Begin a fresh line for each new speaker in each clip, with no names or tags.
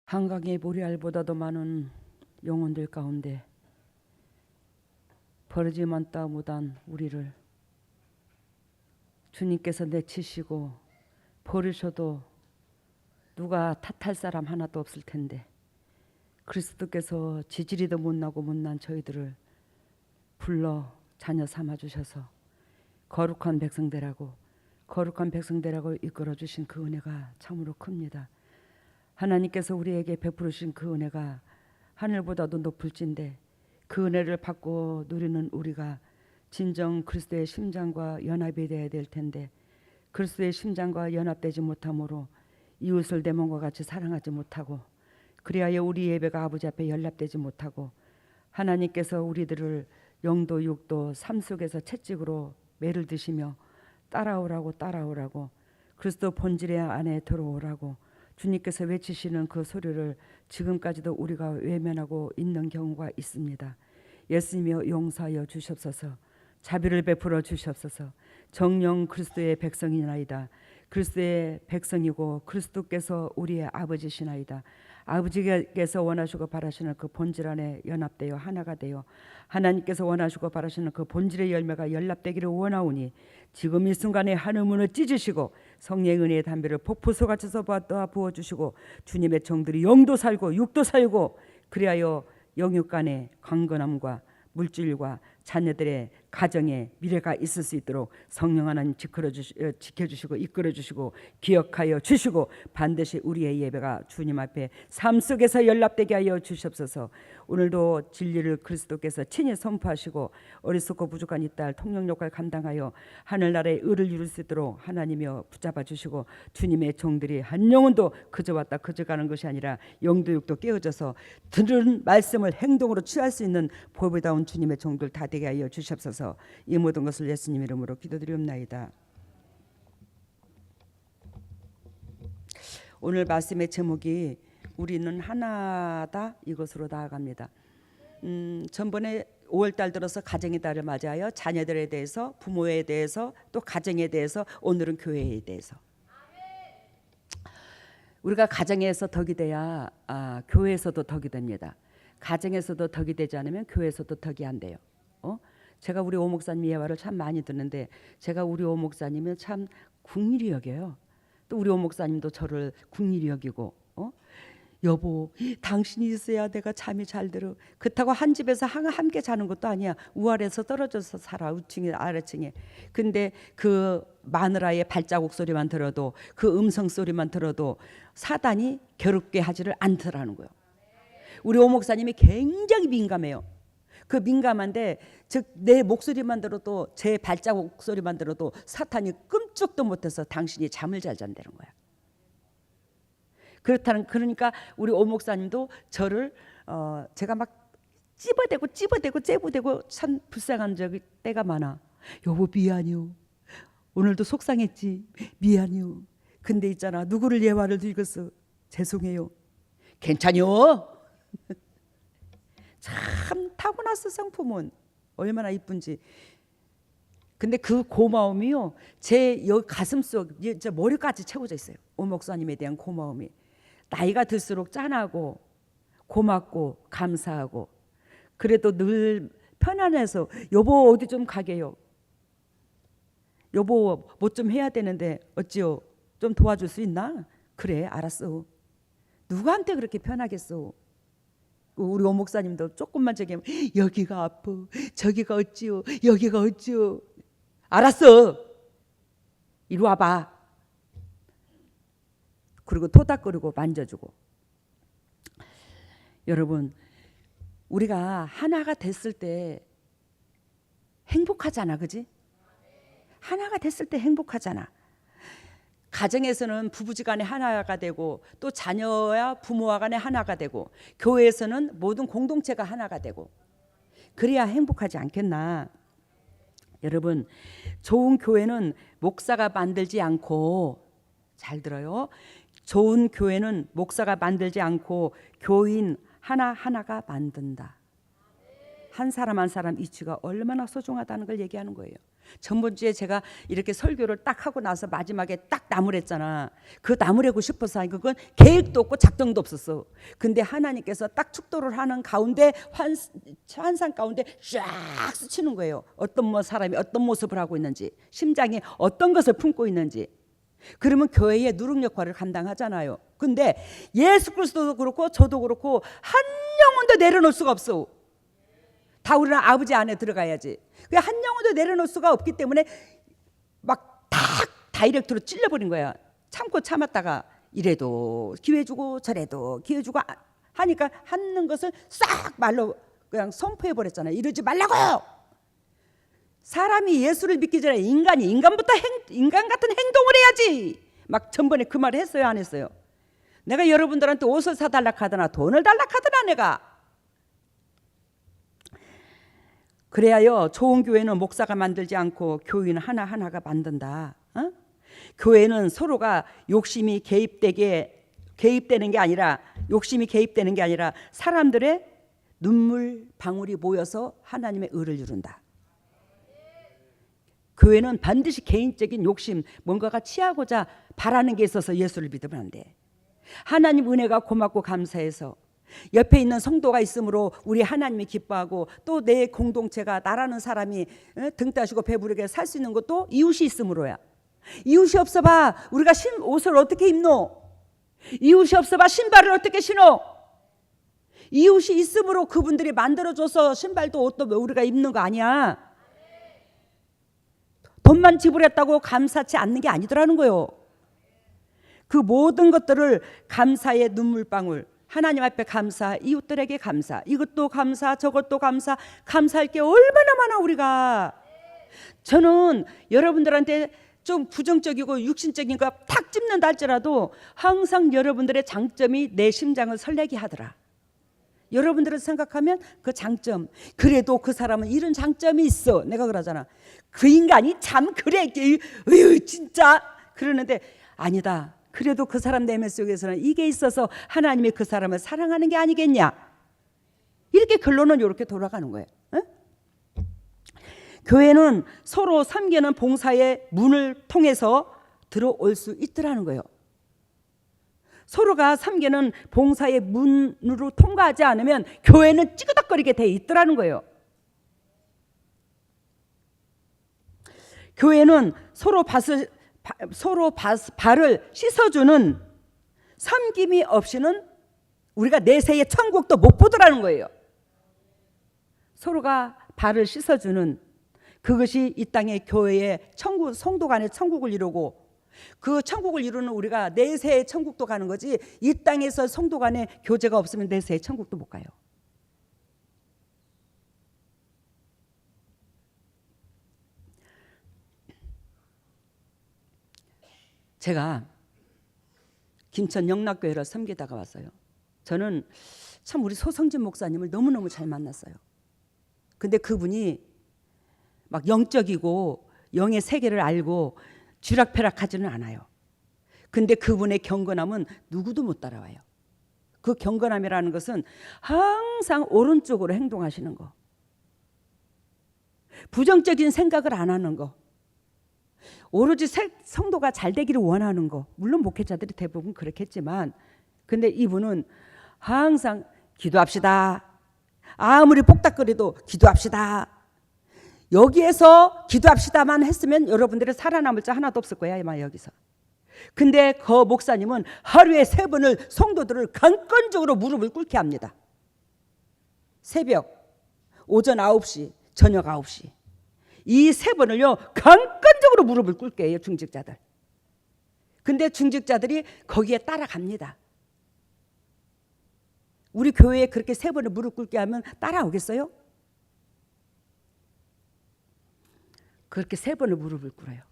한강의 모래알보다도 많은 영혼들 가운데 버르지만 따 못한 우리를 주님께서 내치시고 버리셔도 누가 탓할 사람 하나도 없을 텐데 그리스도께서 지지리도 못나고 못난 저희들을 불러 자녀 삼아 주셔서 거룩한 백성되라고 이끌어 주신 그 은혜가 참으로 큽니다. 하나님께서 우리에게 베푸르신 그 은혜가 하늘보다도 높을진데 그 은혜를 받고 누리는 우리가 진정 그리스도의 심장과 연합이 되어야 될 텐데 그리스도의 심장과 연합되지 못함으로 이웃을 내 몸과 같이 사랑하지 못하고 그리하여 우리 예배가 아버지 앞에 연락되지 못하고 하나님께서 우리들을 영도 육도 삶 속에서 채찍으로 매를 드시며 따라오라고 그리스도 본질의 안에 들어오라고 주님께서 외치시는 그 소리를 지금까지도 우리가 외면하고 있는 경우가 있습니다. 예수님이여 용서하여 주시옵소서. 자비를 베풀어 주시옵소서. 정령 그리스도의 백성이나이다. 그리스도의 백성이고 그리스도께서 우리의 아버지시나이다. 아버지께서 원하시고 바라시는 그 본질 안에 연합되어 하나가 되어 하나님께서 원하시고 바라시는 그 본질의 열매가 연합되기를 원하오니 지금 이 순간에 하늘 문을 찢으시고 성령의 은혜의 담배를 폭포수같이 부어주시고 주님의 종들이 영도 살고 육도 살고 그리하여 영육 간의 강건함과 물질과 자녀들의 가정에 미래가 있을 수 있도록 성령 하나님 지켜주시고 이끌어주시고 기억하여 주시고 반드시 우리의 예배가 주님 앞에 삶 속에서 연락되게 하여 주시옵소서. 오늘도 진리를 그리스도께서 친히 선포하시고 어리석고 부족한 이 딸 통역 역할을 감당하여 하늘나라의 의를 이룰 수 있도록 하나님이여 붙잡아 주시고 주님의 종들이 한 영혼도 그저 왔다 그저 가는 것이 아니라 영도 육도 깨어져서 들은 말씀을 행동으로 취할 수 있는 보배다운 주님의 종들 다 되게 하여 주시옵소서. 이 모든 것을 예수님 이름으로 기도드리옵나이다. 오늘 말씀의 제목이 우리는 하나다 이것으로 나아갑니다. 전번에 5월달 들어서 가정의 달을 맞이하여 자녀들에 대해서 부모에 대해서 또 가정에 대해서 오늘은 교회에 대해서 우리가 가정에서 덕이 돼야 교회에서도 덕이 됩니다. 가정에서도 덕이 되지 않으면 교회에서도 덕이 안 돼요. 제가 우리 오 목사님 예화를 참 많이 듣는데 제가 우리 오 목사님을 참 국률이 여겨요. 또 우리 오 목사님도 저를 국률이 여기고 여보 당신이 있어야 내가 잠이 잘 들어. 그렇다고 한 집에서 함께 자는 것도 아니야. 우아래서 떨어져서 살아. 우층에 아래층에. 근데 그 마누라의 발자국 소리만 들어도 그 음성 소리만 들어도 사단이 괴롭게 하지를 않더라는 거예요. 우리 오 목사님이 굉장히 민감해요. 그 민감한데 즉 내 목소리만 들어도 제 발자국 소리만 들어도 사탄이 끔찍도 못해서 당신이 잠을 잘 잔다는 거야. 그러니까 우리 오 목사님도 저를 제가 막 찝어대고 째부대고 참 불쌍한 적이 때가 많아. 여보 미안해요. 오늘도 속상했지. 미안해요. 근데 있잖아 누구를 예화를 들겠어. 죄송해요. 괜찮요. 참 타고났어. 성품은 얼마나 이쁜지. 근데 그 고마움이요 제 여기 가슴속 제 머리까지 채워져 있어요. 오 목사님에 대한 고마움이 나이가 들수록 짠하고 고맙고 감사하고 그래도 늘 편안해서 여보 어디 좀 가게요. 여보 뭐 좀 해야 되는데 어찌요 좀 도와줄 수 있나? 그래 알았어. 누구한테 그렇게 편하겠어. 우리 오 목사님도 조금만 저기 하면 여기가 아파 저기가 어찌요 여기가 어찌요. 알았어 이리 와봐. 그리고 토닥거리고 만져주고. 여러분 우리가 하나가 됐을 때 행복하잖아. 그지? 하나가 됐을 때 행복하잖아. 가정에서는 부부지간에 하나가 되고 또 자녀와 부모와 간에 하나가 되고 교회에서는 모든 공동체가 하나가 되고 그래야 행복하지 않겠나. 여러분 좋은 교회는 목사가 만들지 않고 잘 들어요. 좋은 교회는 목사가 만들지 않고 교인 하나하나가 만든다. 한 사람 한 사람 이치가 얼마나 소중하다는 걸 얘기하는 거예요. 전번주에 제가 이렇게 설교를 딱 하고 나서 마지막에 딱 나무랬잖아. 그 나무래고 싶어서 하니 그건 계획도 없고 작정도 없었어. 근데 하나님께서 딱 축도를 하는 가운데 환상 가운데 쫙 스치는 거예요. 어떤 사람이 어떤 모습을 하고 있는지, 심장이 어떤 것을 품고 있는지. 그러면 교회의 누룩 역할을 감당하잖아요. 근데 예수 그리스도도 그렇고 저도 그렇고 한 영혼도 내려놓을 수가 없어. 다 우리는 아버지 안에 들어가야지. 한 영혼도 내려놓을 수가 없기 때문에 막 탁 다이렉트로 찔러버린 거야. 참고 참았다가 이래도 기회 주고 저래도 기회 주고 하니까 하는 것을 싹 말로 그냥 선포해버렸잖아요. 이러지 말라고요. 사람이 예수를 믿기 전에 인간부터 인간 같은 행동을 해야지. 막 전번에 그 말을 했어요, 안 했어요? 내가 여러분들한테 옷을 사달라 하더나 돈을 달라 하더나 내가. 그래야요 좋은 교회는 목사가 만들지 않고 교인 하나하나가 만든다. 교회는 서로가 욕심이 개입되는 게 아니라 사람들의 눈물 방울이 모여서 하나님의 의를 이룬다. 교회는 반드시 개인적인 욕심, 뭔가가 취하고자 바라는 게 있어서 예수를 믿으면 안 돼. 하나님 은혜가 고맙고 감사해서 옆에 있는 성도가 있으므로 우리 하나님이 기뻐하고 또 내 공동체가 나라는 사람이 등 따시고 배부르게 살 수 있는 것도 이웃이 있으므로야. 이웃이 없어봐 우리가 옷을 어떻게 입노? 이웃이 없어봐 신발을 어떻게 신어? 이웃이 있으므로 그분들이 만들어줘서 신발도 옷도 우리가 입는 거 아니야. 돈만 지불했다고 감사치 않는 게 아니더라는 거예요. 그 모든 것들을 감사의 눈물방울, 하나님 앞에 감사, 이웃들에게 감사, 이것도 감사, 저것도 감사, 감사할 게 얼마나 많아 우리가. 저는 여러분들한테 좀 부정적이고 육신적인 거 탁 찝는다 할지라도 항상 여러분들의 장점이 내 심장을 설레게 하더라. 여러분들을 생각하면 그 장점, 그래도 그 사람은 이런 장점이 있어. 내가 그러잖아. 그 인간이 참 그래, 으유 진짜 그러는데 아니다. 그래도 그 사람 내면 속에서는 이게 있어서 하나님이 그 사람을 사랑하는 게 아니겠냐. 이렇게 결론은 이렇게 돌아가는 거예요. 에? 교회는 서로 섬기는 봉사의 문을 통해서 들어올 수 있더라는 거예요. 서로가 섬기는 봉사의 문으로 통과하지 않으면 교회는 찌그덕거리게 돼 있더라는 거예요. 교회는 서로 발을 씻어주는 섬김이 없이는 우리가 내세의 천국도 못 보더라는 거예요. 서로가 발을 씻어주는 그것이 이 땅의 교회의 천국, 성도 간의 천국을 이루고 그 천국을 이루는 우리가 내세의 천국도 가는 거지. 이 땅에서 성도 간의 교제가 없으면 내세의 천국도 못 가요. 제가 김천 영락교회를 섬기다가 왔어요. 저는 참 우리 소성진 목사님을 너무너무 잘 만났어요. 근데 그분이 막 영적이고 영의 세계를 알고 쥐락펴락하지는 않아요. 근데 그분의 경건함은 누구도 못 따라와요. 그 경건함이라는 것은 항상 오른쪽으로 행동하시는 거, 부정적인 생각을 안 하는 거, 오로지 성도가 잘 되기를 원하는 거. 물론 목회자들이 대부분 그렇겠지만 근데 이분은 항상 기도합시다. 아무리 뽁닥거려도 기도합시다. 여기에서 기도합시다만 했으면 여러분들이 살아남을 자 하나도 없을 거야 아마 여기서. 근데 그 목사님은 하루에 3번을 성도들을 강건적으로 무릎을 꿇게 합니다. 새벽, 오전 9시, 저녁 9시. 이 3번을요 강건적으로 무릎을 꿇게 해요 중직자들. 근데 중직자들이 거기에 따라갑니다. 우리 교회에 그렇게 3번을 무릎 꿇게 하면 따라오겠어요? 그렇게 3번을 무릎을 꿇어요.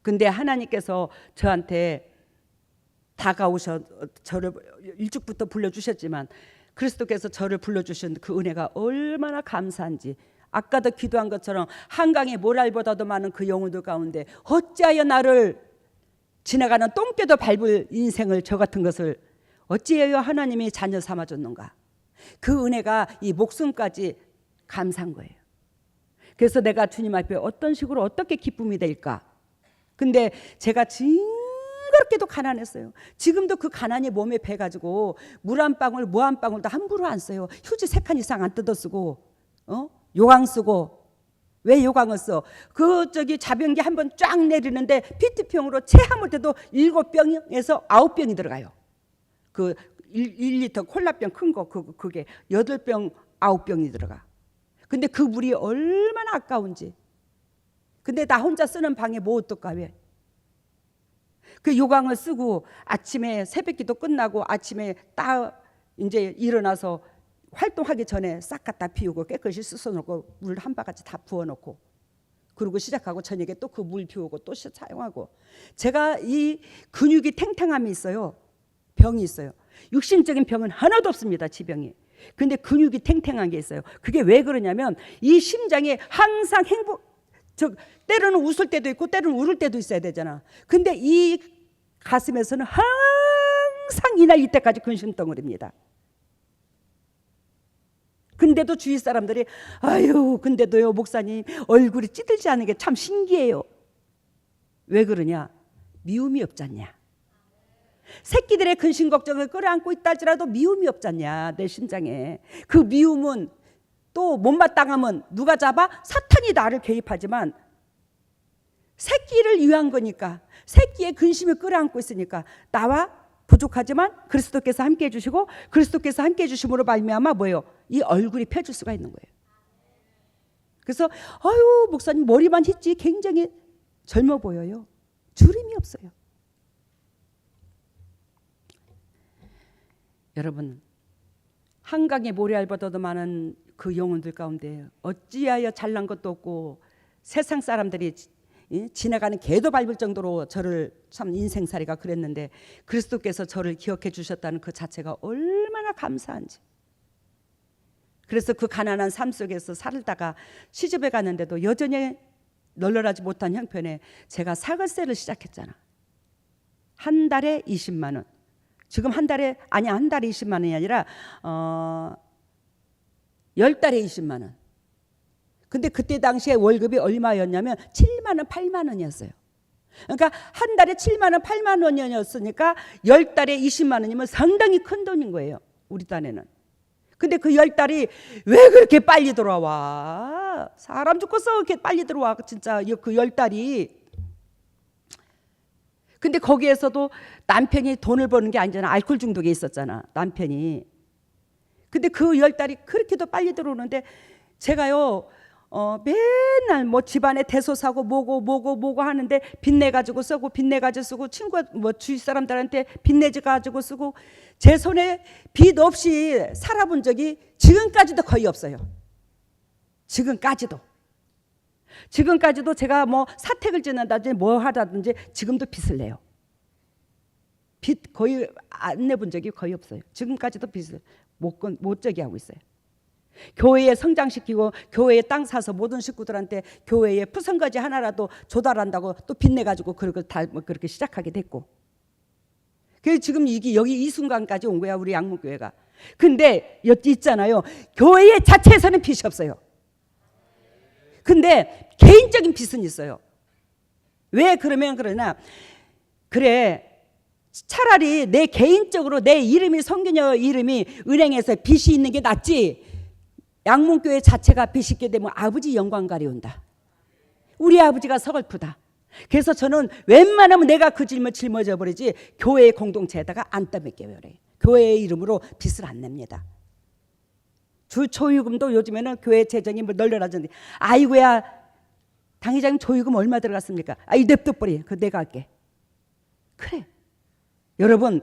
근데 하나님께서 저한테 다가오셔 저를 일찍부터 불러주셨지만 그리스도께서 저를 불러주신 그 은혜가 얼마나 감사한지. 아까도 기도한 것처럼 한강의 모랄보다도 많은 그 영혼들 가운데 어찌하여 나를 지나가는 똥개도 밟을 인생을 저 같은 것을 어찌하여 하나님이 자녀 삼아줬는가. 그 은혜가 이 목숨까지 감사한 거예요. 그래서 내가 주님 앞에 어떤 식으로 어떻게 기쁨이 될까? 근데 제가 징그럽게도 가난했어요. 지금도 그 가난이 몸에 배가지고 물 한 방울 뭐 한 방울도 함부로 안 써요. 휴지 3칸 이상 안 뜯어 쓰고 요강 쓰고. 왜 요강을 써? 그 자변기 한번 쫙 내리는데 피트병으로 채 하물 때도 7병에서 9병이 들어가요. 그 1리터 콜라병 큰 거 그게 8병 9병이 들어가. 근데 그 물이 얼마나 아까운지. 근데 나 혼자 쓰는 방에 뭐 어떨까? 왜? 그 요강을 쓰고 아침에 새벽기도 끝나고 아침에 딱 이제 일어나서 활동하기 전에 싹 갖다 비우고 깨끗이 씻어놓고 물 한 바가지 다 부어놓고 그러고 시작하고 저녁에 또 그 물 비우고 또 사용하고. 제가 이 근육이 탱탱함이 있어요. 병이 있어요. 육신적인 병은 하나도 없습니다. 지병이. 근데 근육이 탱탱한 게 있어요. 그게 왜 그러냐면 이 심장에 항상 때로는 웃을 때도 있고 때로는 울을 때도 있어야 되잖아. 근데 이 가슴에서는 항상 이날 이때까지 근심덩어리입니다. 근데도 주위 사람들이 아유 근데도요 목사님 얼굴이 찌들지 않은 게 참 신기해요. 왜 그러냐? 미움이 없잖냐. 새끼들의 근심 걱정을 끌어안고 있다 할지라도 미움이 없잖냐 내 심장에. 그 미움은 또 못마땅함은 누가 잡아? 사탄이 나를 개입하지만 새끼를 위한 거니까 새끼의 근심을 끌어안고 있으니까 나와 부족하지만 그리스도께서 함께 해주시고 그리스도께서 함께 해주심으로 말미암아 뭐예요? 이 얼굴이 펴질 수가 있는 거예요. 그래서 아유 목사님 머리만 했지 굉장히 젊어 보여요. 주름이 없어요. 여러분 한강에 모래알보다도 많은 그 영혼들 가운데 어찌하여 잘난 것도 없고 세상 사람들이 지나가는 개도 밟을 정도로 저를 참 인생살이가 그랬는데 그리스도께서 저를 기억해 주셨다는 그 자체가 얼마나 감사한지. 그래서 그 가난한 삶 속에서 살다가 시집에 갔는데도 여전히 널널하지 못한 형편에 제가 사글세를 시작했잖아. 한 달에 20만 원. 지금 한 달에 20만 원이 아니라 10달에 20만 원. 근데 그때 당시에 월급이 얼마였냐면 7만 원, 8만 원이었어요. 그러니까 한 달에 7만 원, 8만 원이었으니까 10달에 20만 원이면 상당히 큰 돈인 거예요. 우리 딴에는. 근데 그 10달이 왜 그렇게 빨리 들어와? 사람 죽고서 그렇게 빨리 들어와. 진짜 그 10달이. 근데 거기에서도 남편이 돈을 버는 게 아니잖아. 알코올 중독에 있었잖아. 남편이. 근데 그 10달이 그렇게도 빨리 들어오는데 제가요 맨날 뭐 집안에 대소사고 뭐고 하는데 빚내 가지고 쓰고 빚내 가지고 쓰고 친구 뭐 주위 사람들한테 빚내지 가지고 쓰고 제 손에 빚 없이 살아본 적이 지금까지도 거의 없어요. 지금까지도 제가 뭐 사택을 짓는다든지 뭐 하다든지 지금도 빚을 내요. 빚 거의 안 내본 적이 거의 없어요. 지금까지도 빚을 못 저기 하고 있어요. 교회에 성장시키고 교회에 땅 사서 모든 식구들한테 교회에 푸성거지 하나라도 조달한다고 또 빚내가지고 그렇게 시작하게 됐고. 그래서 지금 여기 이 순간까지 온 거야 우리 양문교회가. 근데 있잖아요. 교회 자체에서는 빚이 없어요. 근데 개인적인 빚은 있어요. 왜 그러냐? 그래 차라리 내 개인적으로 내 이름이 성교녀 이름이 은행에서 빚이 있는 게 낫지. 양문교회 자체가 빚이 있게 되면 아버지 영광 가려운다. 우리 아버지가 서글프다. 그래서 저는 웬만하면 내가 그 짐을 짊어져 버리지 교회 공동체에다가 안 떠맡겨요. 교회의 이름으로 빚을 안 냅니다. 주 조유금도 요즘에는 교회 재정이 널널하던데 아이고야 당회장님 조유금 얼마 들어갔습니까? 이 냅둬버리. 그거 내가 할게. 그래. 여러분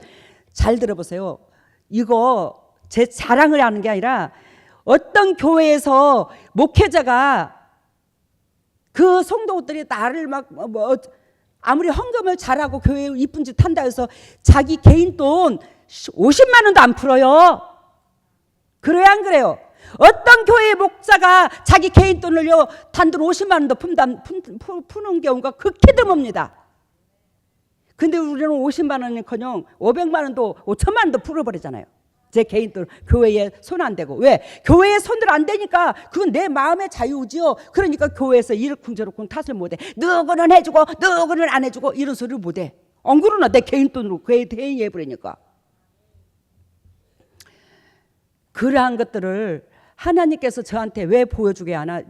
잘 들어보세요. 이거 제 자랑을 하는 게 아니라 어떤 교회에서 목회자가 그 성도들이 나를 아무리 헌금을 잘하고 교회에 이쁜 짓 한다 해서 자기 개인 돈 50만 원도 안 풀어요. 그래요 안 그래요? 어떤 교회의 목사가 자기 개인 돈을요 단돈 50만 원도 푸는 경우가 극히 드뭅니다. 근데 우리는 50만 원은커녕 500만 원도 5천만 원도 풀어버리잖아요. 제 개인 돈 교회에 손 안 대고. 왜? 교회에 손들 안 대니까 그건 내 마음의 자유지요. 그러니까 교회에서 이러쿵저러쿵 탓을 못해. 누구는 해주고 누구는 안 해주고 이런 소리를 못해. 안 그러나 내 개인 돈으로 교회 대행해 버리니까. 그러한 것들을 하나님께서 저한테 왜 보여주게 하나?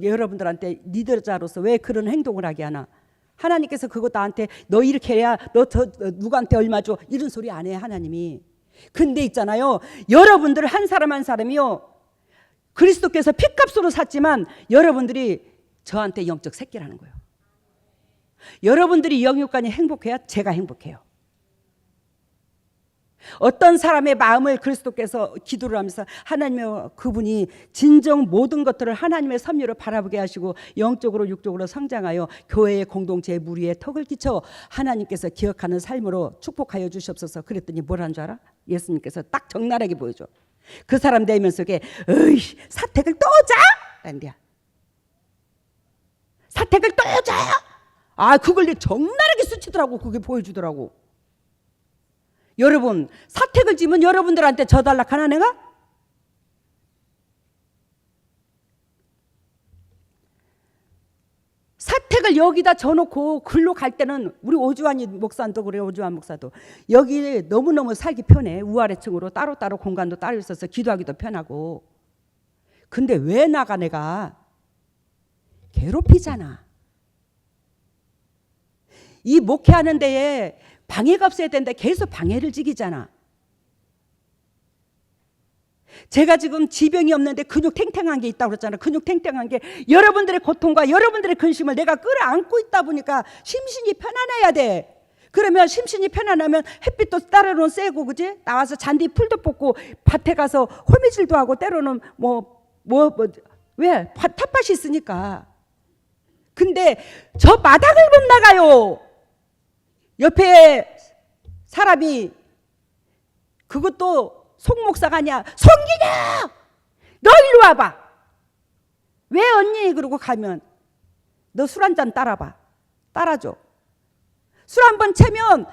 여러분들한테 리더자로서 왜 그런 행동을 하게 하나? 하나님께서 그거 나한테 너 이렇게 해야 너 누구한테 얼마 줘 이런 소리 안 해 하나님이. 근데 있잖아요, 여러분들 한 사람 한 사람이요, 그리스도께서 핏값으로 샀지만 여러분들이 저한테 영적 새끼라는 거예요. 여러분들이 영육간이 행복해야 제가 행복해요. 어떤 사람의 마음을 그리스도께서 기도를 하면서 하나님의 그분이 진정 모든 것들을 하나님의 섭리로 바라보게 하시고 영적으로 육적으로 성장하여 교회의 공동체의 무리에 턱을 끼쳐 하나님께서 기억하는 삶으로 축복하여 주시옵소서. 그랬더니 뭐라는 줄 알아? 예수님께서 딱 적나라하게 보여줘. 그 사람 대면 속에 어이 사택을 또 자? 란디야. 사택을 또 자? 아 그걸 적나라하게 수치더라고. 그게 보여주더라고. 여러분 사택을 지면 여러분들한테 져달라 하나 내가? 사택을 여기다 져놓고 글로 갈 때는 우리 오주환이 목사도 그래요. 오주환 목사도 여기 너무너무 살기 편해. 우아래층으로 따로따로 공간도 따로 있어서 기도하기도 편하고. 근데 왜 나가? 내가 괴롭히잖아. 이 목회하는 데에 방해가 없어야 되는데 계속 방해를 지기잖아. 제가 지금 지병이 없는데 근육 탱탱한 게 있다고 그랬잖아. 근육 탱탱한 게 여러분들의 고통과 여러분들의 근심을 내가 끌어안고 있다 보니까 심신이 편안해야 돼. 그러면 심신이 편안하면 햇빛도 따로는 쐬고 그지? 나와서 잔디 풀도 뽑고 밭에 가서 호미질도 하고 때로는 왜? 텃밭이 있으니까. 근데 저 마당을 못 나가요. 옆에 사람이 그것도 송목사가 아니야. 송기냐 너 일로 와봐. 왜 언니? 그러고 가면 너 술 한잔 따라봐. 따라줘. 술 한 번 채면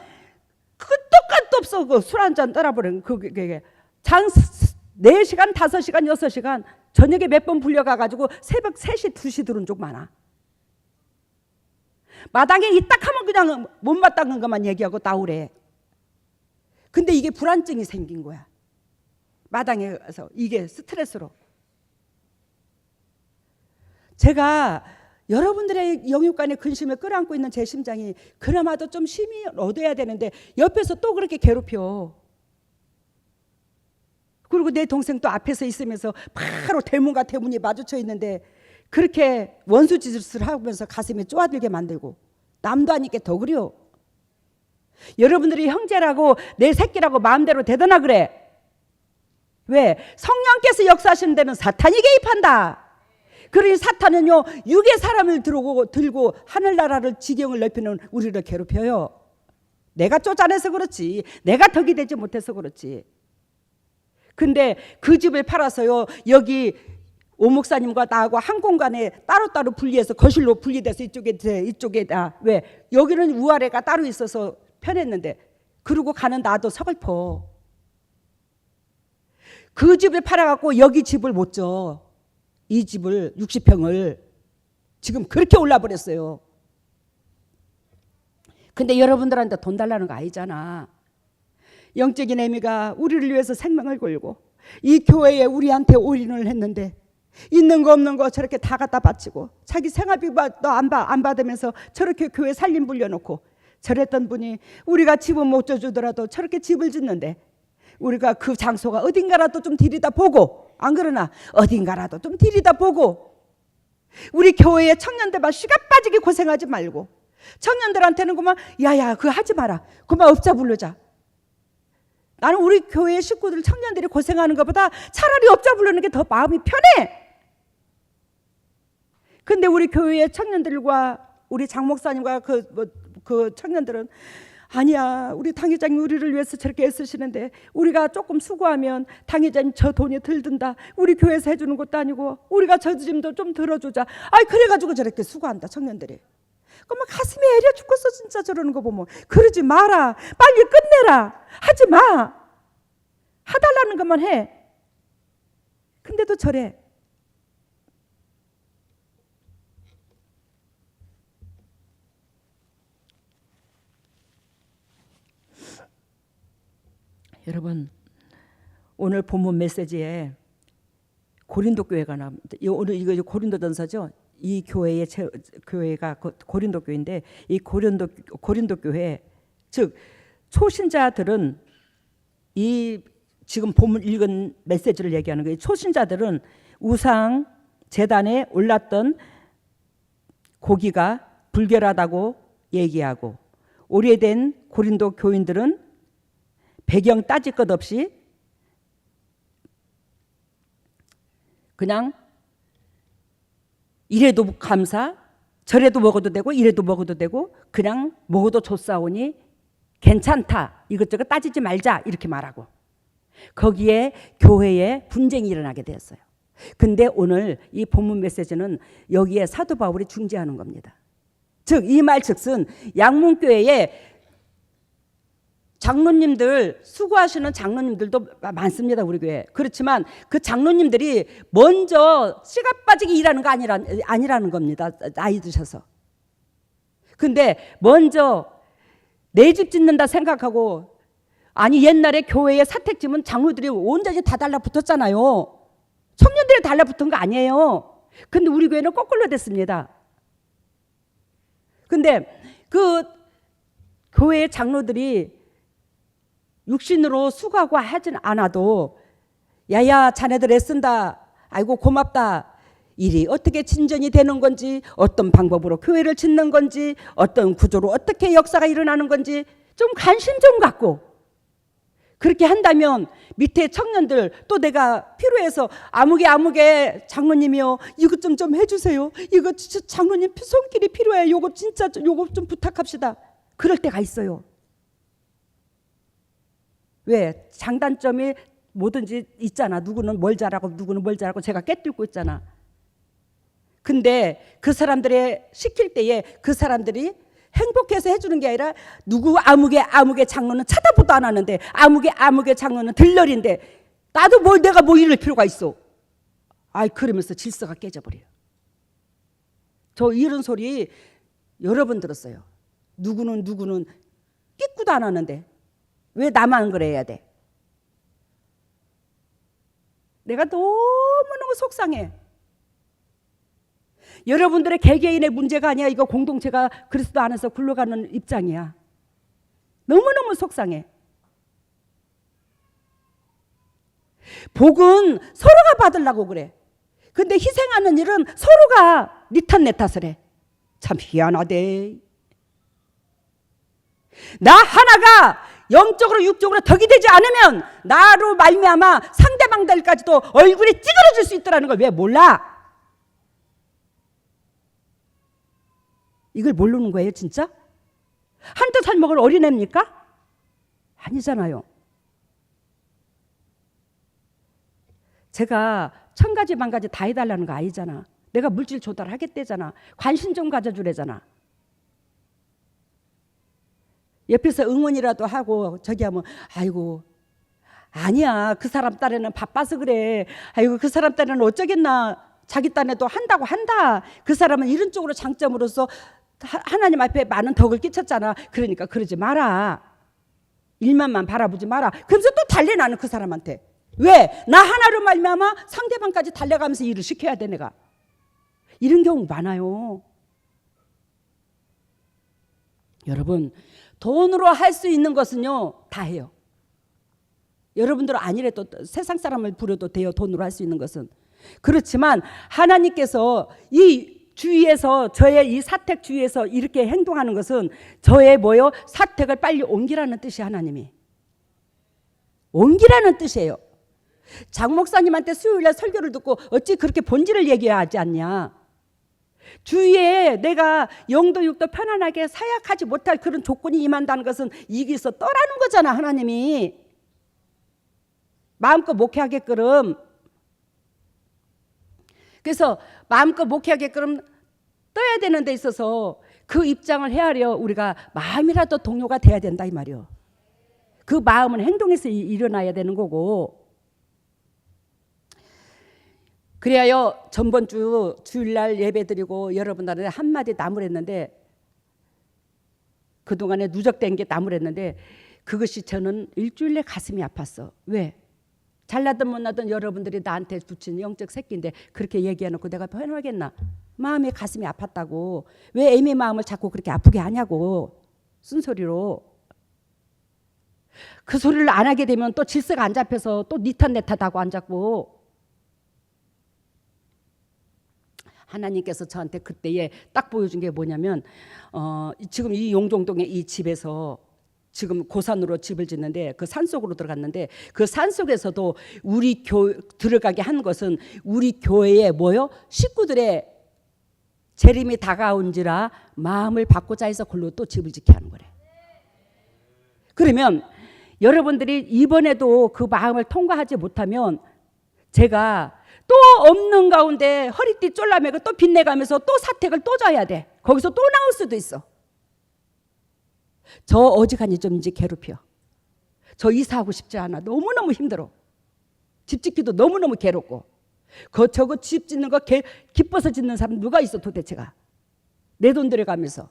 그거 똑같도 없어. 그 술 한잔 따라버리는 그게 장 4시간 5시간 6시간 저녁에 몇 번 불려가가지고 새벽 3시 2시 들어온 적 많아. 마당에 이딱 하면 그냥 못마땅한 것만 얘기하고 나오래. 근데 이게 불안증이 생긴 거야. 마당에 가서 이게 스트레스로. 제가 여러분들의 영육간의 근심을 끌어안고 있는 제 심장이 그나마도 좀 쉼이 얻어야 되는데 옆에서 또 그렇게 괴롭혀. 그리고 내 동생 또 앞에서 있으면서 바로 대문과 대문이 마주쳐 있는데 그렇게 원수짓을 하면서 가슴이 쪼아들게 만들고 남도 아니게 더 그려. 여러분들이 형제라고 내 새끼라고 마음대로 대더나 그래. 왜? 성령께서 역사하시는 데는 사탄이 개입한다. 그러니 사탄은요 육의 사람을 들고 하늘나라를 지경을 넓히는 우리를 괴롭혀요. 내가 쫓아내서 그렇지. 내가 덕이 되지 못해서 그렇지. 근데 그 집을 팔아서요 여기 오 목사님과 나하고 한 공간에 따로따로 분리해서 거실로 분리돼서 이쪽에다. 왜? 여기는 우아래가 따로 있어서 편했는데 그러고 가는 나도 서글퍼. 그 집을 팔아갖고 여기 집을 못 줘. 이 집을 60평을 지금 그렇게 올라버렸어요. 근데 여러분들한테 돈 달라는 거 아니잖아. 영적인 애미가 우리를 위해서 생명을 걸고 이 교회에 우리한테 올인을 했는데 있는 거 없는 거 저렇게 다 갖다 바치고 자기 생활비도 안 받으면서 저렇게 교회 살림 불려놓고 저랬던 분이 우리가 집은 못 줘주더라도 저렇게 집을 짓는데 우리가 그 장소가 어딘가라도 좀 들여다보고, 안 그러나 어딘가라도 좀 들여다보고 우리 교회의 청년들만 시간 빠지게 고생하지 말고 청년들한테는 그만 야야 그거 하지 마라, 그만 업자 부르자. 나는 우리 교회 식구들 청년들이 고생하는 것보다 차라리 업자 부르는 게 더 마음이 편해. 근데 우리 교회의 청년들과 우리 장 목사님과 그 청년들은 아니야, 우리 당회장이 우리를 위해서 저렇게 애쓰시는데 우리가 조금 수고하면 당회장님 저 돈이 덜 든다, 우리 교회에서 해주는 것도 아니고 우리가 저 짐도 좀 들어주자. 아이 그래가지고 저렇게 수고한다 청년들이. 그러면 가슴이 애려 죽겠어 진짜. 저러는 거 보면 그러지 마라, 빨리 끝내라, 하지 마. 하달라는 것만 해. 근데도 저래. 여러분, 오늘 본문 메시지에 고린도 교회가 나옵니다. 오늘 이거 고린도전서죠. 이 교회가 고린도 교회인데, 이 고린도 교회, 즉 초신자들은, 이 지금 본문 읽은 메시지를 얘기하는 거예요. 초신자들은 우상 제단에 올랐던 고기가 불결하다고 얘기하고, 오래된 고린도 교인들은 배경 따질 것 없이 그냥 이래도 감사, 저래도 먹어도 되고 이래도 먹어도 되고 그냥 먹어도 좋사오니 괜찮다, 이것저것 따지지 말자, 이렇게 말하고, 거기에 교회에 분쟁이 일어나게 되었어요. 근데 오늘 이 본문 메시지는 여기에 사도 바울이 중재하는 겁니다. 즉 이 말 즉슨 양문교회에 장로님들, 수고하시는 장로님들도 많습니다, 우리 교회. 그렇지만 그 장로님들이 먼저 씨가 빠지게 일하는 거 아니라는 겁니다. 나이 드셔서. 근데 먼저 내 집 짓는다 생각하고, 아니 옛날에 교회에 사택지면 장로들이 온전히 다 달라붙었잖아요. 청년들이 달라붙은 거 아니에요. 근데 우리 교회는 거꾸로 됐습니다. 근데 그 교회 장로들이 육신으로 수고하고 하진 않아도, 야야 자네들 애쓴다, 아이고 고맙다, 일이 어떻게 진전이 되는 건지, 어떤 방법으로 교회를 짓는 건지, 어떤 구조로 어떻게 역사가 일어나는 건지 좀 관심 좀 갖고, 그렇게 한다면 밑에 청년들, 또 내가 필요해서 아무개 장로님이요, 이것 좀 해주세요, 이거 진짜 장로님 손길이 필요해, 요거 진짜 요거 좀 부탁합시다, 그럴 때가 있어요. 왜? 장단점이 뭐든지 있잖아. 누구는 뭘 잘하고 누구는 뭘 잘하고 제가 꿰뚫고 있잖아. 근데 그 사람들의 시킬 때에 그 사람들이 행복해서 해주는 게 아니라, 누구 아무개 장로는 쳐다보도 안 하는데, 아무개 장로는 들러리인데 나도 내가 뭐 이럴 필요가 있어. 그러면서 질서가 깨져버려요. 저 이런 소리 여러 번 들었어요. 누구는 끼꾸도 안 하는데 왜 나만 그래야 돼? 내가 너무너무 속상해. 여러분들의 개개인의 문제가 아니야. 이거 공동체가 그리스도 안에서 굴러가는 입장이야. 너무너무 속상해. 복은 서로가 받으려고 그래. 근데 희생하는 일은 서로가 네 탓 내 탓을 해. 참 희한하대. 나 하나가 영적으로 육적으로 덕이 되지 않으면 나로 말미암아 상대방들까지도 얼굴이 찌그러질 수 있더라는 걸 왜 몰라? 이걸 모르는 거예요, 진짜? 한뜻 살 먹을 어린애입니까? 아니잖아요. 제가 1000가지 만가지 다 해달라는 거 아니잖아. 내가 물질 조달하겠대잖아. 관심 좀 가져주래잖아. 옆에서 응원이라도 하고 저기 하면, 아이고 아니야, 그 사람 딴에는 바빠서 그래, 아이고 그 사람 딴에는 어쩌겠나, 자기 딴에도 한다고 한다, 그 사람은 이런 쪽으로 장점으로서 하나님 앞에 많은 덕을 끼쳤잖아, 그러니까 그러지 마라, 일만만 바라보지 마라. 그래서 또 달래, 나는 그 사람한테. 왜? 나 하나로 말미암아 상대방까지 달려가면서 일을 시켜야 돼. 내가 이런 경우 많아요. 여러분, 돈으로 할 수 있는 것은요 다 해요. 여러분들은 아니래도 세상 사람을 부려도 돼요, 돈으로 할 수 있는 것은. 그렇지만 하나님께서 이 주위에서, 저의 이 사택 주위에서 이렇게 행동하는 것은 저의 뭐요? 사택을 빨리 옮기라는 뜻이, 하나님이 옮기라는 뜻이에요. 장 목사님한테 수요일날 설교를 듣고 어찌 그렇게 본질을 얘기하지 않냐. 주위에 내가 영도 육도 편안하게 사약하지 못할 그런 조건이 임한다는 것은 이기서 떠라는 거잖아, 하나님이. 마음껏 목회하게끔. 그래서 마음껏 목회하게끔 떠야 되는 데 있어서 그 입장을 헤아려 우리가 마음이라도 동료가 돼야 된다, 이 말이요.
그 마음은 행동에서 일어나야 되는 거고. 그래야 전번 주 주일날 예배 드리고 여러분들한테 한마디 나무랬는데, 그동안에 누적된 게 나무랬는데, 그것이 저는 일주일에 가슴이 아팠어. 왜? 잘나든 못나든 여러분들이 나한테 붙인 영적 새끼인데 그렇게 얘기해놓고 내가 변하겠나? 마음이 가슴이 아팠다고. 왜 애미 마음을 자꾸 그렇게 아프게 하냐고. 쓴소리로. 그 소리를 안 하게 되면 또 질서가 안 잡혀서 또 니탓 내 탓하고 앉았고. 하나님께서 저한테 그때에 딱 보여준 게 뭐냐면, 지금 이 용종동의 이 집에서 지금 고산으로 집을 짓는데 그 산속으로 들어갔는데, 그 산속에서도 우리 들어가게 한 것은 우리 교회의 뭐요? 식구들의 재림이 다가온지라 마음을 바꾸자 해서 그걸로 또 집을 짓게 하는 거래. 그러면 여러분들이 이번에도 그 마음을 통과하지 못하면 제가 또 없는 가운데 허리띠 쫄라매고 또 빚내가면서 또 사택을 또 져야 돼. 거기서 또 나올 수도 있어. 저 어지간히 좀 이제 괴롭혀. 저 이사하고 싶지 않아. 너무너무 힘들어. 집 짓기도 너무너무 괴롭고. 저거 집 짓는 거 기뻐서 짓는 사람 누가 있어 도대체가. 내 돈 들여가면서.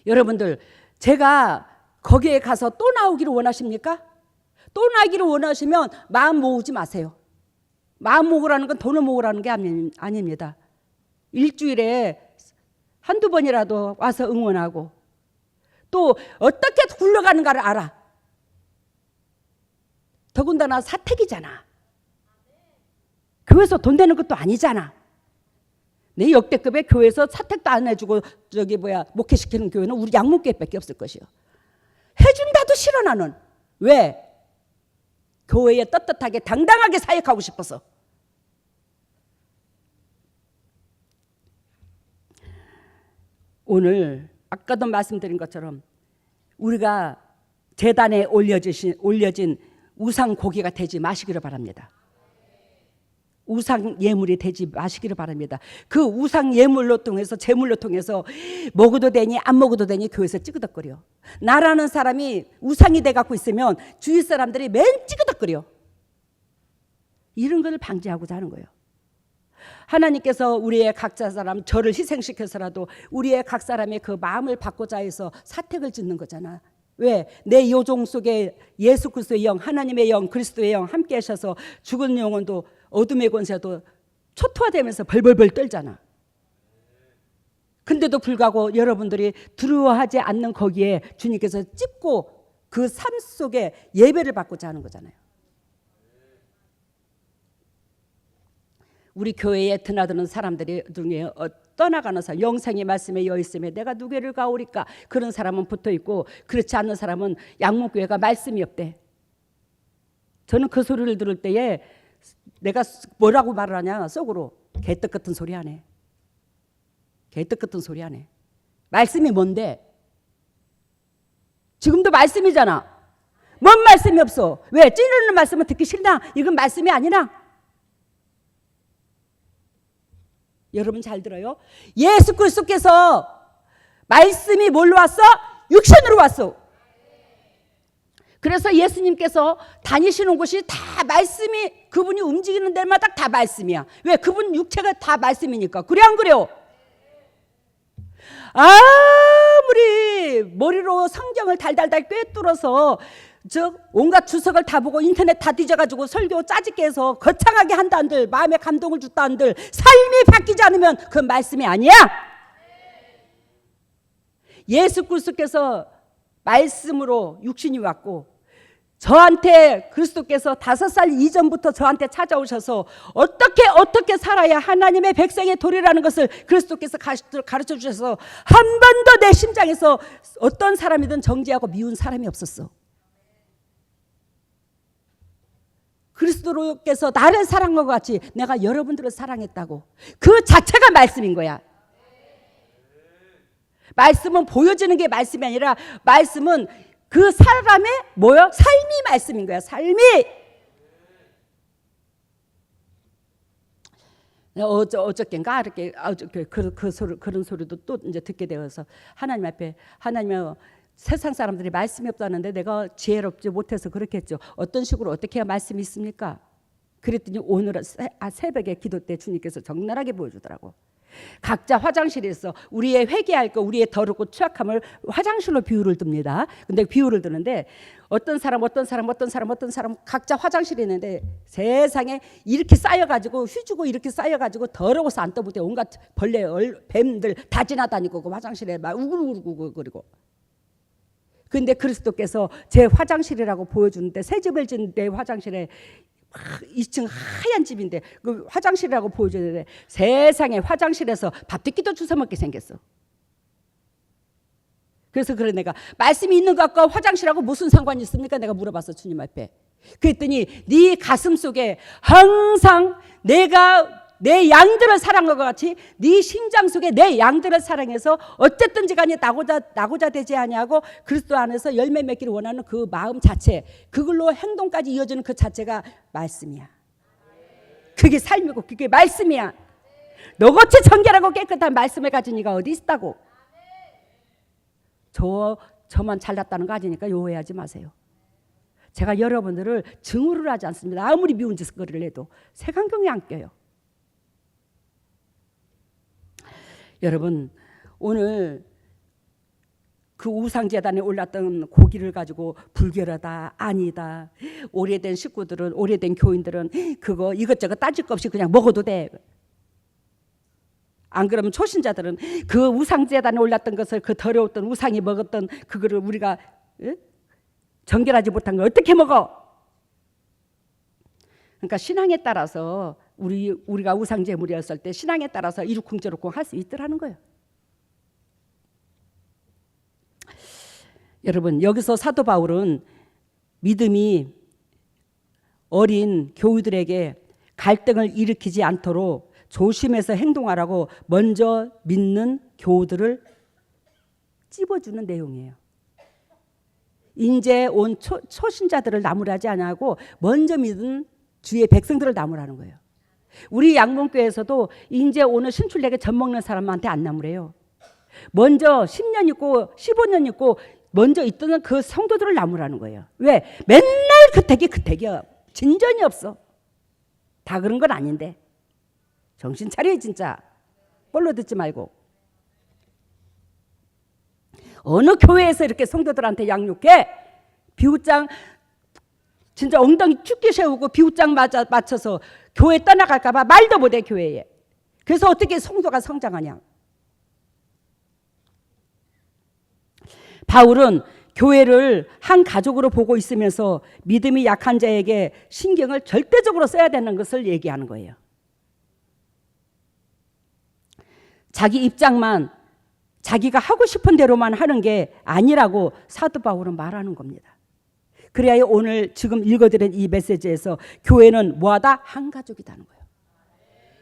여러분들, 제가 거기에 가서 또 나오기를 원하십니까? 또 나기를 원하시면 마음 모으지 마세요. 마음 모으라는 건 돈을 모으라는 게 아닙니다. 일주일에 한두 번이라도 와서 응원하고 또 어떻게 굴러가는가를 알아. 더군다나 사택이잖아. 교회에서 돈 되는 것도 아니잖아. 내 역대급의 교회에서 사택도 안 해주고 목회시키는 교회는 우리 양목교회밖에 없을 것이요. 해준다도 싫어 나는. 왜? 교회에 떳떳하게 당당하게 사역하고 싶어서. 오늘 아까도 말씀드린 것처럼 우리가 제단에 올려진 우상 고기가 되지 마시기를 바랍니다. 우상 예물이 되지 마시기를 바랍니다. 그 우상 예물로 통해서, 제물로 통해서 먹어도 되니 안 먹어도 되니 교회에서 찌그덕거려. 나라는 사람이 우상이 돼갖고 있으면 주위 사람들이 맨 찌그덕거려. 이런 걸 방지하고자 하는 거예요. 하나님께서 우리의 각자 사람, 저를 희생시켜서라도 우리의 각 사람의 그 마음을 바꾸자 해서 사택을 짓는 거잖아. 왜? 내 요종 속에 예수 그리스도의 영, 하나님의 영, 그리스도의 영 함께 하셔서 죽은 영혼도 어둠의 권세도 초토화되면서 벌벌벌 떨잖아. 근데도 불구하고 여러분들이 두려워하지 않는 거기에 주님께서 찝고 그 삶 속에 예배를 받고자 하는 거잖아요. 우리 교회에 드나드는 사람들이 중에 떠나가는 사람, 영생의 말씀에 여있음에 내가 누구를 가오리까, 그런 사람은 붙어있고 그렇지 않는 사람은 양목교회가 말씀이 없대. 저는 그 소리를 들을 때에 내가 뭐라고 말을 하냐, 속으로 개떡 같은 소리 하네. 개떡 같은 소리 하네. 말씀이 뭔데? 지금도 말씀이잖아. 뭔 말씀이 없어? 왜? 찌르는 말씀은 듣기 싫나? 이건 말씀이 아니라. 여러분 잘 들어요. 예수 그리스도께서 말씀이 뭘로 왔어? 육신으로 왔어. 그래서 예수님께서 다니시는 곳이 다 말씀이, 그분이 움직이는 데마다 다 말씀이야. 왜? 그분 육체가 다 말씀이니까. 그래 안 그래요? 아무리 머리로 성경을 달달달 꿰뚫어서 온갖 주석을 다 보고 인터넷 다 뒤져가지고 설교 짜집게 해서 거창하게 한다 한들, 마음에 감동을 줬다 한들, 삶이 바뀌지 않으면 그 말씀이 아니야. 예수 그리스도께서 말씀으로 육신이 왔고, 저한테 그리스도께서 5살 이전부터 저한테 찾아오셔서 어떻게 살아야 하나님의 백성의 도리라는 것을 그리스도께서 가르쳐 주셔서 한 번도 내 심장에서 어떤 사람이든 정죄하고 미운 사람이 없었어. 그리스도께서 나를 사랑한 것 같이 내가 여러분들을 사랑했다고. 그 자체가 말씀인 거야. 말씀은 보여지는 게 말씀이 아니라 말씀은 그 사람의 뭐요? 삶이 말씀인 거야. 삶이. 어저께인가 이렇게 그런 소리도 또 이제 듣게 되어서 하나님 앞에, 하나님의 세상 사람들이 말씀이 없다는데 내가 지혜롭지 못해서 그렇겠죠. 어떤 식으로 어떻게 해야 말씀이 있습니까? 그랬더니 오늘은 새벽에 기도 때 주님께서 적나라하게 보여주더라고. 각자 화장실에서 우리의 회개할 거, 우리의 더럽고 취약함을 화장실로 비유를 듭니다. 근데 비유를 드는데 어떤 사람 각자 화장실에 있는데 세상에 이렇게 쌓여가지고 휘주고 이렇게 쌓여가지고 더러워서 안 떠부대 온갖 벌레, 뱀들 다 지나다니고 그 화장실에 막 우글우글거리고. 근데 그리스도께서 제 화장실이라고 보여주는데 새 집을 지은 내 화장실에 2층 하얀 집인데 그 화장실이라고 보여주는데 세상에 화장실에서 밥 두 끼도 주워 먹게 생겼어. 그래서 그래 내가 말씀이 있는 것과 화장실하고 무슨 상관이 있습니까? 내가 물어봤어 주님 앞에. 그랬더니 네 가슴 속에 항상 내가 내 양들을 사랑한 것 같이 네 심장 속에 내 양들을 사랑해서 어쨌든지 간에 나고자 되지 아니하고 그리스도 안에서 열매 맺기를 원하는 그 마음 자체, 그걸로 행동까지 이어지는 그 자체가 말씀이야. 그게 삶이고 그게 말씀이야. 너같이 정결하고 깨끗한 말씀을 가진 이가 어디 있다고. 저만 잘났다는 거 아니니까 오해하지 마세요. 제가 여러분들을 증오를 하지 않습니다. 아무리 미운 짓거리를 해도 색안경이 안 껴요. 여러분, 오늘 그 우상재단에 올랐던 고기를 가지고 불결하다, 아니다, 오래된 식구들은, 오래된 교인들은 그거 이것저것 따질 것 없이 그냥 먹어도 돼. 안 그러면 초신자들은 그 우상재단에 올랐던 것을, 그 더러웠던 우상이 먹었던 그거를 우리가 정결하지 못한 걸 어떻게 먹어? 그러니까 신앙에 따라서 우리가 우상제물이었을 때 신앙에 따라서 이러쿵저러쿵 할 수 있더라는 거예요. 여러분, 여기서 사도 바울은 믿음이 어린 교우들에게 갈등을 일으키지 않도록 조심해서 행동하라고 먼저 믿는 교우들을 찝어주는 내용이에요. 인제 온 초신자들을 나무라지 아니하고 먼저 믿은 주의 백성들을 나무라는 거예요. 우리 양봉교회에서도 이제 오늘 신출내게 젖 먹는 사람한테 안 나무래요. 먼저 10년 있고 15년 있고 먼저 있던 그 성도들을 나무라는 거예요. 왜? 맨날 그택이야. 진전이 없어. 다 그런 건 아닌데. 정신 차려 진짜. 꼴로 듣지 말고. 어느 교회에서 이렇게 성도들한테 양육해? 비웃장 진짜 엉덩이 죽게 세우고 비웃장 맞춰서 교회 떠나갈까 봐 말도 못해 교회에. 그래서 어떻게 성도가 성장하냐. 바울은 교회를 한 가족으로 보고 있으면서 믿음이 약한 자에게 신경을 절대적으로 써야 되는 것을 얘기하는 거예요. 자기 입장만 자기가 하고 싶은 대로만 하는 게 아니라고 사도 바울은 말하는 겁니다. 그래야 오늘 지금 읽어드린 이 메시지에서 교회는 뭐하다? 한 가족이다는 거예요.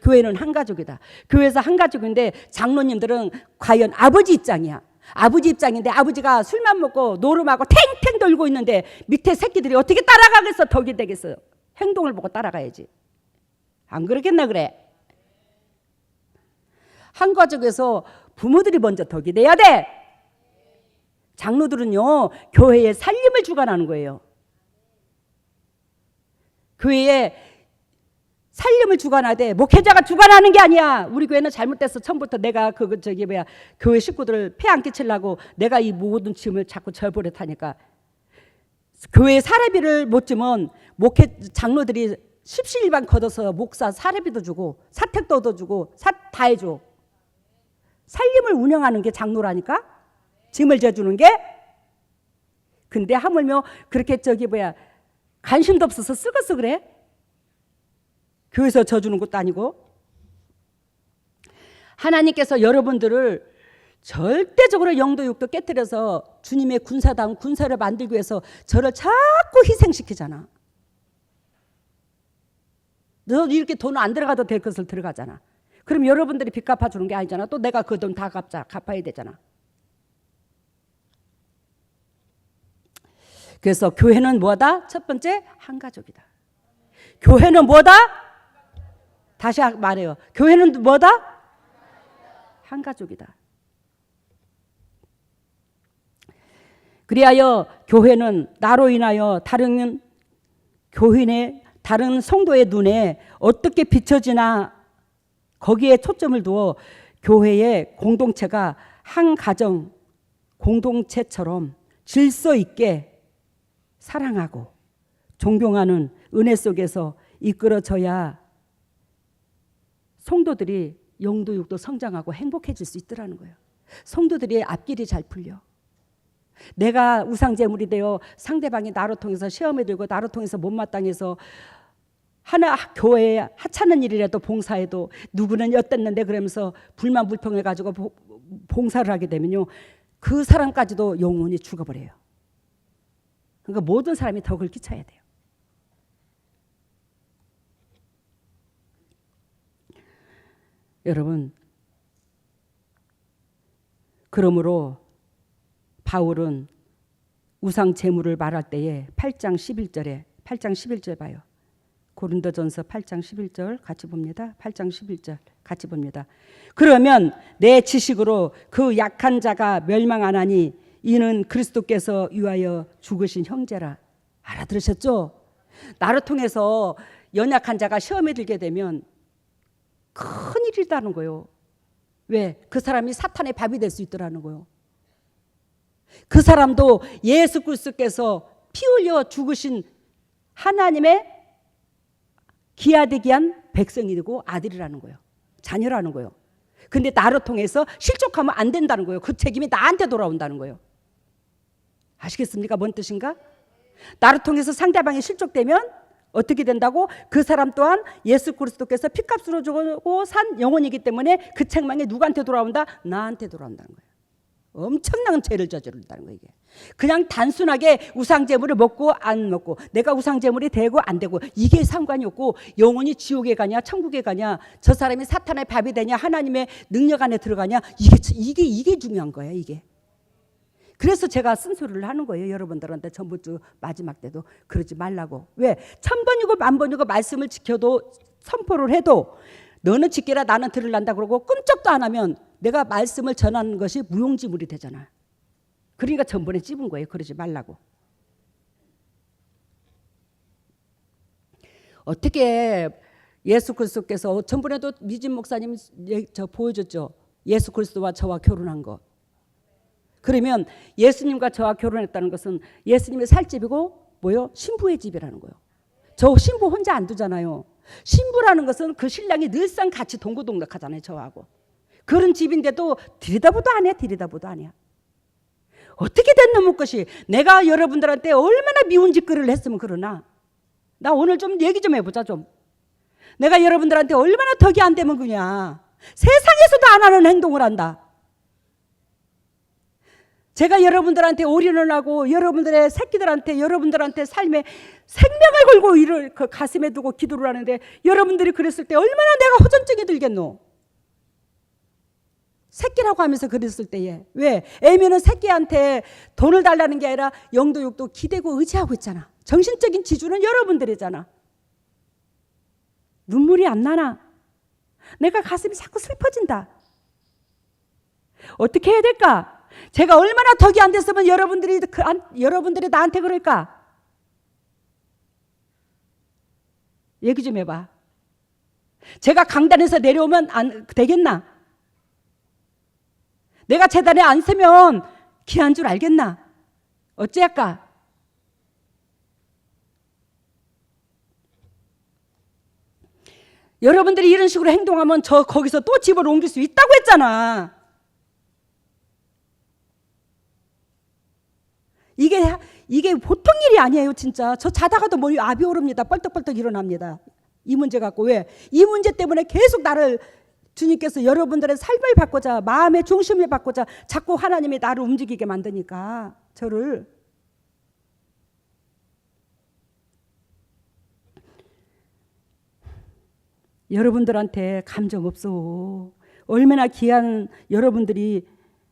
교회는 한 가족이다. 교회에서 한 가족인데 장로님들은 과연 아버지 입장이야. 아버지 입장인데 아버지가 술만 먹고 노름하고 탱탱 돌고 있는데 밑에 새끼들이 어떻게 따라가겠어? 덕이 되겠어요. 행동을 보고 따라가야지. 안 그러겠나 그래? 한 가족에서 부모들이 먼저 덕이 돼야 돼. 장로들은요 교회에 살림을 주관하는 거예요. 교회에 살림을 주관하되 목회자가 주관하는 게 아니야. 우리 교회는 잘못됐어. 처음부터 내가 교회 식구들을 폐 안 끼치려고 내가 이 모든 짐을 자꾸 절버릇하니까 교회 사례비를 못 주면 목회 장로들이 십시일반 걷어서 목사 사례비도 주고 사택도 얻어주고 다 해줘. 살림을 운영하는 게 장로라니까. 짐을 져주는 게. 근데 하물며 그렇게 관심도 없어서 썩어서 그래. 교회에서 져주는 것도 아니고. 하나님께서 여러분들을 절대적으로 영도 육도 깨뜨려서 주님의 군사다운 군사를 만들기 위해서 저를 자꾸 희생시키잖아. 너 이렇게 돈 안 들어가도 될 것을 들어가잖아. 그럼 여러분들이 빚 갚아주는 게 아니잖아. 또 내가 그 돈 다 갚아야 되잖아. 그래서 교회는 뭐다? 첫 번째, 한 가족이다. 교회는 뭐다? 다시 말해요. 교회는 뭐다? 한 가족이다. 그리하여 교회는 나로 인하여 다른 교인의 다른 성도의 눈에 어떻게 비춰지나 거기에 초점을 두어 교회의 공동체가 한 가정 공동체처럼 질서 있게 사랑하고 존경하는 은혜 속에서 이끌어져야 성도들이 영도 육도 성장하고 행복해질 수 있더라는 거예요. 성도들이 앞길이 잘 풀려. 내가 우상제물이 되어 상대방이 나로 통해서 시험에 들고 나로 통해서 못마땅해서 하나 교회에 하찮은 일이라도 봉사해도 누구는 엿됐는데 그러면서 불만 불평해 가지고 봉사를 하게 되면요, 그 사람까지도 영혼이 죽어버려요. 그러니까 모든 사람이 덕을 끼쳐야 돼요. 여러분, 그러므로 바울은 우상 제물을 말할 때에 8장 11절 봐요. 고린도전서 8장 11절 같이 봅니다. 8장 11절 같이 봅니다. 그러면 내 지식으로 그 약한 자가 멸망 안 하니 이는 그리스도께서 위하여 죽으신 형제라. 알아들으셨죠? 나를 통해서 연약한 자가 시험에 들게 되면 큰일이라는 거예요. 왜? 그 사람이 사탄의 밥이 될 수 있더라는 거예요. 그 사람도 예수 그리스도께서 피 흘려 죽으신 하나님의 기하되기한 백성이 되고 아들이라는 거예요. 자녀라는 거예요. 근데 나를 통해서 실족하면 안 된다는 거예요. 그 책임이 나한테 돌아온다는 거예요. 아시겠습니까? 뭔 뜻인가? 나를 통해서 상대방이 실족되면 어떻게 된다고? 그 사람 또한 예수 그리스도께서 피값으로 주고 산 영혼이기 때문에 그 책망이 누구한테 돌아온다? 나한테 돌아온다는 거예요. 엄청난 죄를 저지른다는 거예요. 이게 그냥 단순하게 우상제물을 먹고 안 먹고 내가 우상제물이 되고 안 되고 이게 상관이 없고 영혼이 지옥에 가냐 천국에 가냐 저 사람이 사탄의 밥이 되냐 하나님의 능력 안에 들어가냐 이게 중요한 거예요. 이게 그래서 제가 쓴소리를 하는 거예요. 여러분들한테 전부주 마지막 때도 그러지 말라고. 왜? 1000번이고 10,000번이고 말씀을 지켜도 선포를 해도 너는 지키라 나는 들으란다 그러고 끔찍도 안 하면 내가 말씀을 전하는 것이 무용지물이 되잖아. 그러니까 전번에 찝은 거예요. 그러지 말라고. 어떻게 예수 그리스도께서 전번에도 미진 목사님 저 보여줬죠. 예수 그리스도와 저와 결혼한 거. 그러면 예수님과 저와 결혼했다는 것은 예수님의 살집이고 뭐요? 신부의 집이라는 거예요. 저 신부 혼자 안 두잖아요. 신부라는 것은 그 신랑이 늘상 같이 동고동락하잖아요. 저하고. 그런 집인데도 들여다보도 안 해. 들여다보도 안 해. 어떻게 된 놈의 것이 내가 여러분들한테 얼마나 미운 짓거리를 했으면 그러나 나 오늘 좀 얘기 좀 해보자 좀. 내가 여러분들한테 얼마나 덕이 안 되면 그냥 세상에서도 안 하는 행동을 한다. 제가 여러분들한테 올인을 하고 여러분들의 새끼들한테 여러분들한테 삶에 생명을 걸고 이를 그 가슴에 두고 기도를 하는데 여러분들이 그랬을 때 얼마나 내가 허전증이 들겠노. 새끼라고 하면서 그랬을 때에 왜? 애미는 새끼한테 돈을 달라는 게 아니라 영도 육도 기대고 의지하고 있잖아. 정신적인 지주는 여러분들이잖아. 눈물이 안 나나? 내가 가슴이 자꾸 슬퍼진다. 어떻게 해야 될까? 제가 얼마나 덕이 안 됐으면 여러분들이 나한테 그럴까? 얘기 좀 해봐. 제가 강단에서 내려오면 안 되겠나? 내가 재단에 안 서면 귀한 줄 알겠나? 어찌할까? 여러분들이 이런 식으로 행동하면 저 거기서 또 집을 옮길 수 있다고 했잖아. 이게 보통 일이 아니에요. 진짜 저 자다가도 머리 압이 오릅니다. 뻘떡뻘떡 일어납니다. 이 문제 갖고. 왜? 이 문제 때문에 계속 나를 주님께서 여러분들의 삶을 바꾸자 마음의 중심을 바꾸자 자꾸 하나님이 나를 움직이게 만드니까 저를. 여러분들한테 감정 없어. 얼마나 귀한 여러분들이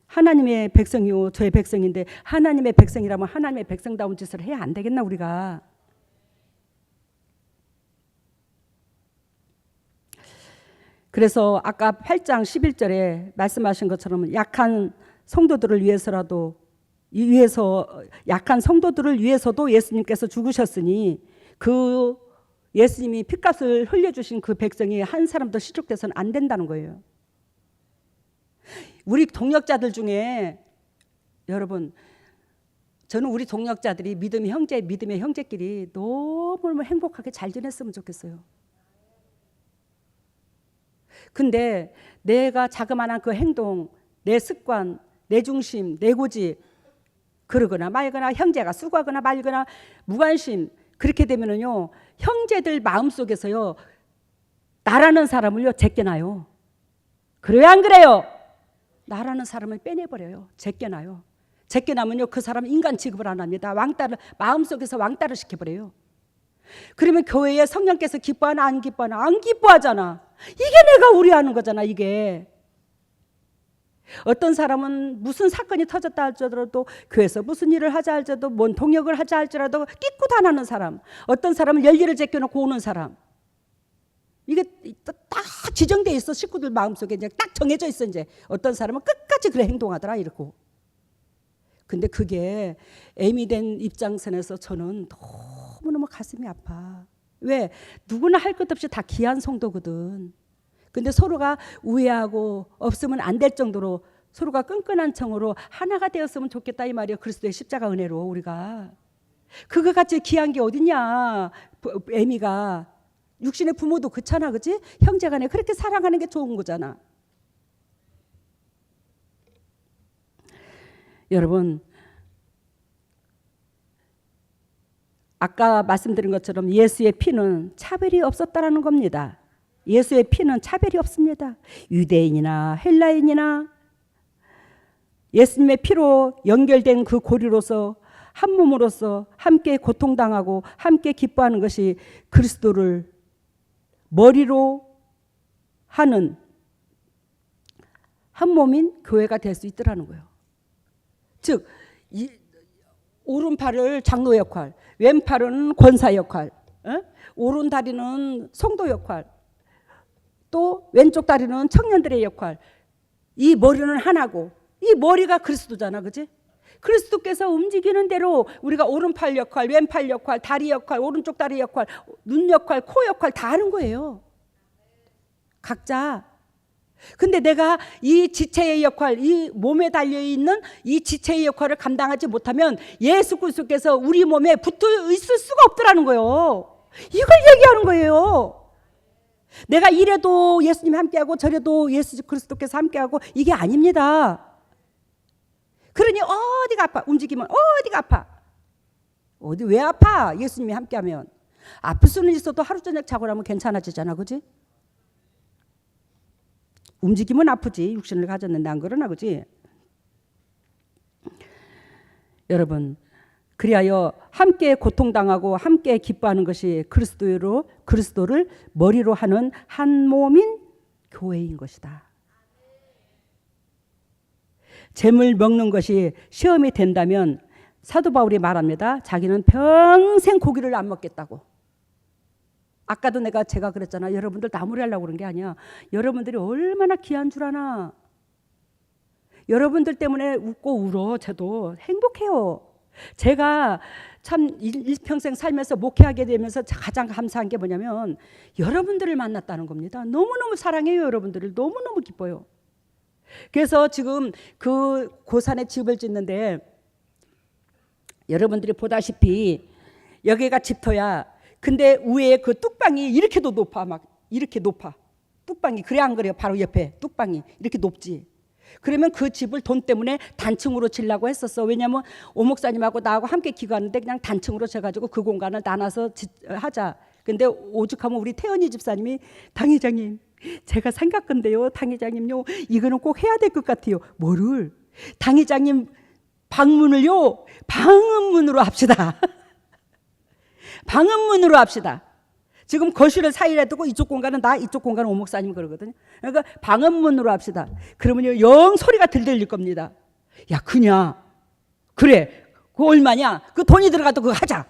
하나님의 백성이요 저의 백성인데 하나님의 백성이라면 하나님의 백성다운 짓을 해야 안 되겠나 우리가. 그래서 아까 8장 11절에 말씀하신 것처럼 약한 성도들을 위해서라도 위해서 약한 성도들을 위해서도 예수님께서 죽으셨으니 그 예수님이 핏값을 흘려주신 그 백성이 한 사람도 실족돼서는 안 된다는 거예요. 우리 동역자들 중에 여러분, 저는 우리 동역자들이 믿음의 형제끼리 너무 행복하게 잘 지냈으면 좋겠어요. 근데 내가 자그마한 그 행동, 내 습관, 내 중심, 내 고집 그러거나 말거나 형제가 쑥하거나 말거나 무관심 그렇게 되면은요 형제들 마음속에서요 나라는 사람을요 제껴놔요. 그래요 안 그래요? 나라는 사람을 빼내버려요. 제껴놔요. 제껴나면요 그 사람 인간 취급을 안 합니다. 왕따를 마음속에서 왕따를 시켜버려요. 그러면 교회에 성령께서 기뻐하나 안 기뻐하나? 안 기뻐하잖아. 이게 내가 우려하는 거잖아. 이게 어떤 사람은 무슨 사건이 터졌다 할지라도 교회에서 무슨 일을 하자 할지라도 뭔 동역을 하자 할지라도 끼고 다니는 사람, 어떤 사람은 열일을 제껴놓고 오는 사람, 이게 딱 지정돼 있어. 식구들 마음속에 이제 딱 정해져 있어. 이제 어떤 사람은 끝까지 그래 행동하더라 이러고. 근데 그게 애미 된 입장선에서 저는 너무너무 가슴이 아파. 왜? 누구나 할 것 없이 다 귀한 성도거든. 근데 서로가 우애하고 없으면 안 될 정도로 서로가 끈끈한 청으로 하나가 되었으면 좋겠다 이 말이에요. 그리스도의 십자가 은혜로 우리가. 그거 같이 귀한 게 어딨냐. 애미가. 육신의 부모도 그렇잖아. 그치? 형제간에 그렇게 사랑하는 게 좋은 거잖아. 여러분, 아까 말씀드린 것처럼 예수의 피는 차별이 없었다라는 겁니다. 예수의 피는 차별이 없습니다. 유대인이나 헬라인이나 예수님의 피로 연결된 그 고리로서 한 몸으로서 함께 고통당하고 함께 기뻐하는 것이 그리스도를 머리로 하는 한 몸인 교회가 될 수 있더라는 거예요. 즉 오른팔을 장로 역할, 왼팔은 권사 역할, 오른다리는 성도 역할, 또 왼쪽 다리는 청년들의 역할. 이 머리는 하나고 이 머리가 그리스도잖아. 그치? 그리스도께서 움직이는 대로 우리가 오른팔 역할, 왼팔 역할, 다리 역할, 오른쪽 다리 역할, 눈 역할, 코 역할 다 하는 거예요. 각자. 근데 내가 이 지체의 역할, 이 몸에 달려있는 이 지체의 역할을 감당하지 못하면 예수 그리스도께서 우리 몸에 붙어 있을 수가 없더라는 거예요. 이걸 얘기하는 거예요. 내가 이래도 예수님 함께하고 저래도 예수 그리스도께서 함께하고 이게 아닙니다. 그러니 어디가 아파? 움직이면 어디가 아파? 어디 왜 아파? 예수님이 함께하면. 아플 수는 있어도 하루 저녁 자고 나면 괜찮아지잖아. 그지? 움직이면 아프지. 육신을 가졌는데 안 그러나. 그지? 여러분, 그리하여 함께 고통당하고 함께 기뻐하는 것이 그리스도를 머리로 하는 한 몸인 교회인 것이다. 재물 먹는 것이 시험이 된다면 사도 바울이 말합니다. 자기는 평생 고기를 안 먹겠다고. 아까도 제가 그랬잖아. 여러분들 나무리 하려고 그런 게 아니야. 여러분들이 얼마나 귀한 줄 아나. 여러분들 때문에 웃고 울어. 저도 행복해요. 제가 참 일평생 살면서 목회하게 되면서 가장 감사한 게 뭐냐면 여러분들을 만났다는 겁니다. 너무너무 사랑해요. 여러분들을 너무너무 기뻐요. 그래서 지금 그 고산에 집을 짓는데 여러분들이 보다시피 여기가 집터야. 근데 위에 그 뚝방이 이렇게도 높아. 막 이렇게 높아. 뚝방이. 그래 안 그래요? 바로 옆에 뚝방이 이렇게 높지. 그러면 그 집을 돈 때문에 단층으로 지려고 했었어. 왜냐하면 오 목사님하고 나하고 함께 기도하는데 그냥 단층으로 져가지고 그 공간을 나눠서 하자. 근데 오죽하면 우리 태연이 집사님이 당회장님 제가 생각건데요. 당회장님요 이거는 꼭 해야 될 것 같아요. 뭐를? 당회장님 방문을요 방음문으로 합시다. 방음문으로 합시다. 지금 거실을 사이에 두고 이쪽 공간은 나, 이쪽 공간은 오 목사님 그러거든요. 그러니까 방음문으로 합시다. 그러면요 영 소리가 들릴 겁니다. 야 그냥 그래 그 얼마냐? 그 돈이 들어가도 그거 하자.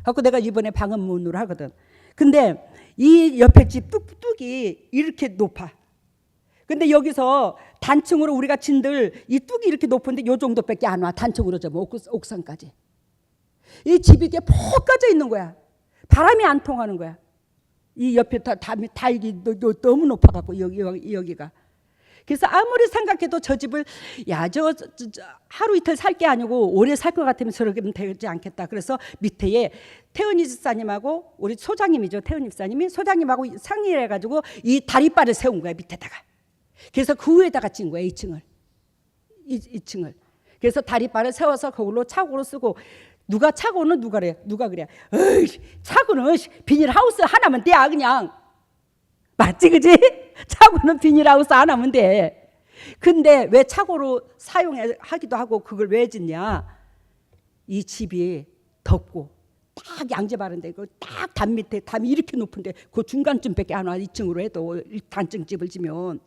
하고 내가 이번에 방음문으로 하거든. 근데 이 옆에 집 뚝뚝이 이렇게 높아. 근데 여기서 단층으로 우리가 진들 이 뚝이 이렇게 높은데 요 정도밖에 안 와. 단층으로 저 옥상까지. 이 집이 이게 폭 꺼져 있는 거야. 바람이 안 통하는 거야. 이 옆에 달기 너무 높아갖고 여기가. 그래서 아무리 생각해도 저 집을 저 하루 이틀 살 게 아니고 오래 살 것 같으면 저렇게 되지 않겠다. 그래서 밑에 태은이 집사님하고 우리 소장님이죠. 태은이 집사님이 소장님하고 상의를 해가지고 이 다리바를 세운 거야 밑에다가. 그래서 그 위에다가 찐 거야 2층을. 2층을. 그래서 다리바를 세워서 그걸로 차고로 쓰고 누가 차고는 누가 그래. 어이, 차고는 비닐하우스 하나면 돼 그냥. 맞지 그지? 차고는 비닐하우스 안 하면 돼. 근데 왜 차고로 사용하기도 하고 그걸 왜 짓냐? 이 집이 덥고 딱 양재 바른데 딱 담 밑에 담이 이렇게 높은데 그 중간쯤밖에 안 와. 2층으로 해도 단층 집을 지면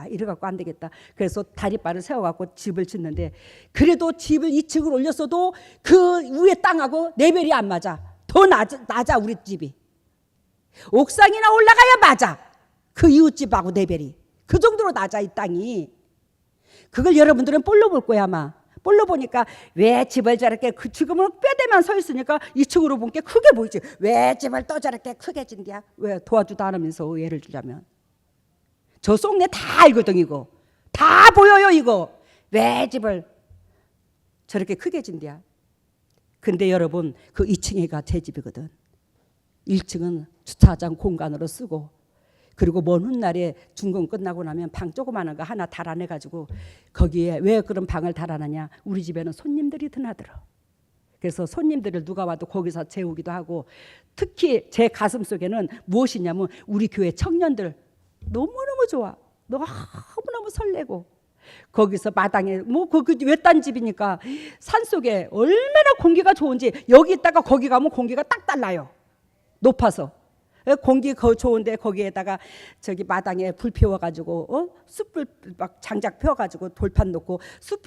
이래갖고 안 되겠다. 그래서 다리바를 세워갖고 집을 짓는데 그래도 집을 2층으로 올렸어도 그 위에 땅하고 레벨이 안 맞아. 더 낮아 우리 집이. 옥상이나 올라가야 맞아. 그 이웃집하고 레벨이 그 정도로 낮아 이 땅이. 그걸 여러분들은 볼로 볼 거야 아마. 볼로 보니까 왜 집을 저렇게 지금은 뼈대만 서 있으니까 2층으로 본 게 크게 보이지. 왜 집을 또 저렇게 크게 진디야? 왜 도와주도 않으면서 예를 들자면 저 속내 다 알거든 이거. 다 보여요 이거. 왜 집을 저렇게 크게 진디야? 근데 여러분 그 2층에가 제 집이거든. 1층은 주차장 공간으로 쓰고 그리고 먼 훗날에 준공 끝나고 나면 방 조그마한 거 하나 달아내가지고 거기에 왜 그런 방을 달아내냐. 우리 집에는 손님들이 드나들어. 그래서 손님들을 누가 와도 거기서 재우기도 하고 특히 제 가슴 속에는 무엇이냐면 우리 교회 청년들 너무너무 좋아. 너무너무 설레고 거기서 마당에 그 외딴 집이니까 산속에 얼마나 공기가 좋은지 여기 있다가 거기 가면 공기가 딱 달라요. 높아서 공기 좋은데 거기에다가 저기 마당에 불 피워가지고 숯불 막 장작 피워가지고 돌판 놓고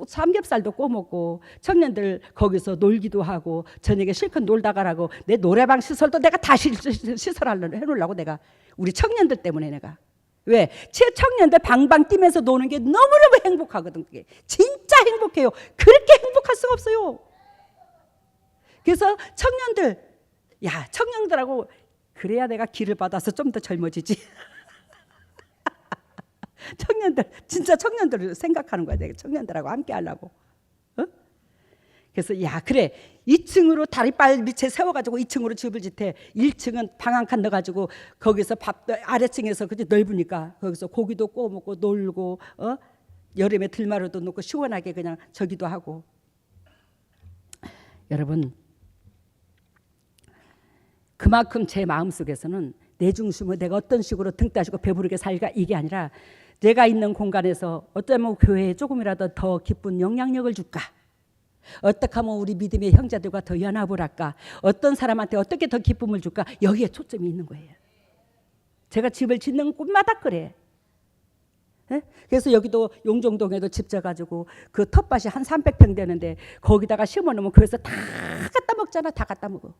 삼겹살도 구워 먹고 청년들 거기서 놀기도 하고 저녁에 실컷 놀다 가라고 내 노래방 시설도 내가 다 시설하려고 해놓으려고 내가 우리 청년들 때문에 내가 왜? 제 청년들 방방 뛰면서 노는 게 너무너무 행복하거든. 그게 진짜 행복해요. 그렇게 행복할 수가 없어요. 그래서 청년들하고 그래야 내가 기를 받아서 좀 더 젊어지지. 진짜 청년들을 생각하는 거야. 내가 청년들하고 함께 하려고. 그래서 그래 2층으로 다리발 밑에 세워가지고 2층으로 집을 짓해. 1층은 방 한 칸 넣어가지고 거기서 밥도 아래층에서 그지 넓으니까 거기서 고기도 구워 먹고 놀고 여름에 들마루도 놓고 시원하게 그냥 저기도 하고. 여러분 그만큼 제 마음속에서는 내 중심을 내가 어떤 식으로 등 따시고 배부르게 살까 이게 아니라 내가 있는 공간에서 어쩌면 교회에 조금이라도 더 기쁜 영향력을 줄까? 어떻게 하면 우리 믿음의 형제들과 더 연합을 할까? 어떤 사람한테 어떻게 더 기쁨을 줄까? 여기에 초점이 있는 거예요. 제가 집을 짓는 곳마다 그래. 그래서 여기도 용종동에도 집 져가지고 그 텃밭이 한 300평 되는데 거기다가 심어놓으면 그래서 다 갖다 먹잖아. 다 갖다 먹어.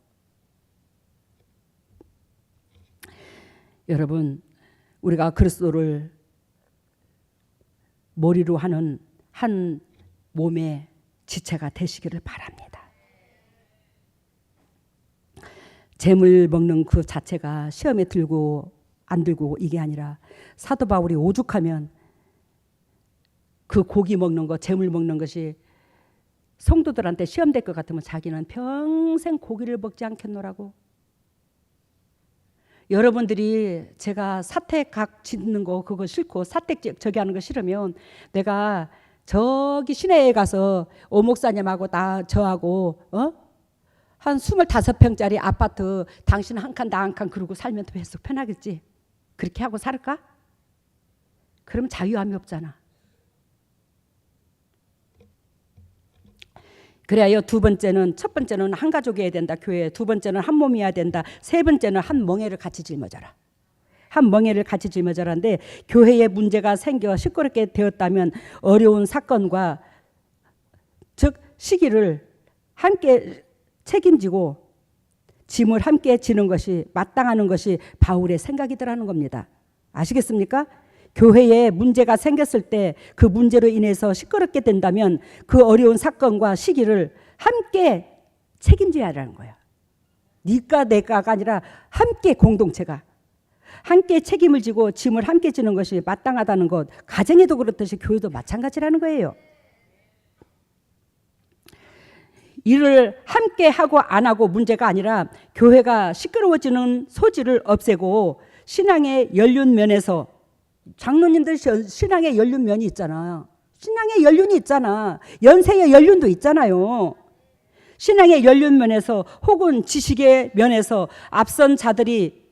여러분 우리가 그리스도를 머리로 하는 한 몸의 지체가 되시기를 바랍니다. 재물 먹는 그 자체가 시험에 들고 안 들고 이게 아니라 사도 바울이 오죽하면 그 고기 먹는 거 재물 먹는 것이 성도들한테 시험될 것 같으면 자기는 평생 고기를 먹지 않겠노라고. 여러분들이 제가 사택각 짓는 거 그거 싫고 사택 저기 하는 거 싫으면 내가 저기 시내에 가서 오 목사님하고 저하고 한 25평짜리 아파트 당신 한 칸 나 한 칸 그러고 살면 더 편하겠지. 그렇게 하고 살까? 그럼 자유함이 없잖아. 그래야 첫 번째는 한 가족이어야 된다. 교회. 두 번째는 한 몸이어야 된다. 세 번째는 한 멍에를 같이 짊어져라. 한 멍에를 같이 짊어져라는데 교회에 문제가 생겨 시끄럽게 되었다면 어려운 사건과 즉 시기를 함께 책임지고 짐을 함께 지는 것이 마땅하는 것이 바울의 생각이더라는 겁니다. 아시겠습니까? 교회에 문제가 생겼을 때 그 문제로 인해서 시끄럽게 된다면 그 어려운 사건과 시기를 함께 책임져야 하는 거야. 네가 내가가 아니라 함께 공동체가 함께 책임을 지고 짐을 함께 지는 것이 마땅하다는 것, 가정에도 그렇듯이 교회도 마찬가지라는 거예요. 일을 함께 하고 안 하고 문제가 아니라 교회가 시끄러워지는 소지를 없애고 신앙의 연륜 면에서, 장로님들 신앙의 연륜 면이 있잖아. 신앙의 연륜이 있잖아. 연세의 연륜도 있잖아요. 신앙의 연륜 면에서 혹은 지식의 면에서 앞선 자들이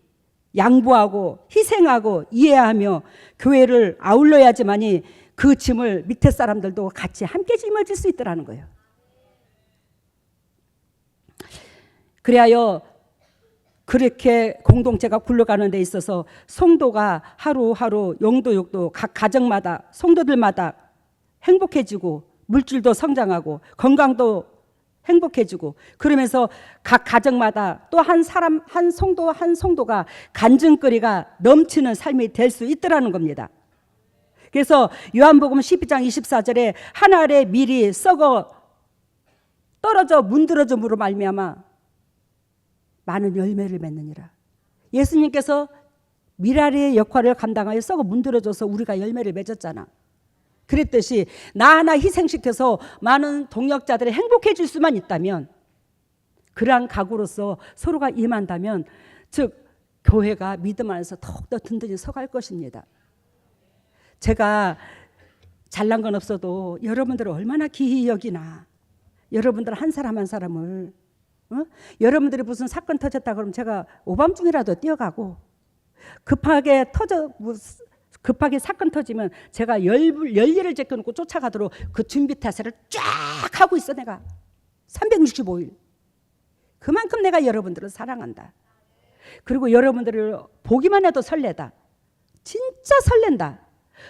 양보하고 희생하고 이해하며 교회를 아울러야지만이 그 짐을 밑에 사람들도 같이 함께 짊어질 수 있더라는 거예요. 그래야 그렇게 공동체가 굴러가는 데 있어서 성도가 하루하루 용도육도 각 가정마다 성도들마다 행복해지고 물질도 성장하고 건강도 행복해지고 그러면서 각 가정마다 또 한 사람 한 성도가 간증거리가 넘치는 삶이 될 수 있더라는 겁니다. 그래서 요한복음 12장 24절에 하늘의 밀이 썩어 떨어져 문드러짐으로 말미암아 많은 열매를 맺느니라. 예수님께서 밀아리의 역할을 감당하여 썩어 문드러져서 우리가 열매를 맺었잖아. 그랬듯이 나 하나 희생시켜서 많은 동역자들이 행복해질 수만 있다면, 그러한 각오로서 서로가 임한다면 즉 교회가 믿음 안에서 더욱더 든든히 서갈 것입니다. 제가 잘난 건 없어도 여러분들을 얼마나 귀히 여기나. 여러분들 한 사람 한 사람을 여러분들이 무슨 사건 터졌다 그러면 제가 오밤중이라도 뛰어가고 급하게 사건 터지면 제가 열일을 제껴놓고 쫓아가도록 그 준비 태세를 쫙 하고 있어. 내가 365일 그만큼 내가 여러분들을 사랑한다. 그리고 여러분들을 보기만 해도 설레다. 진짜 설렌다.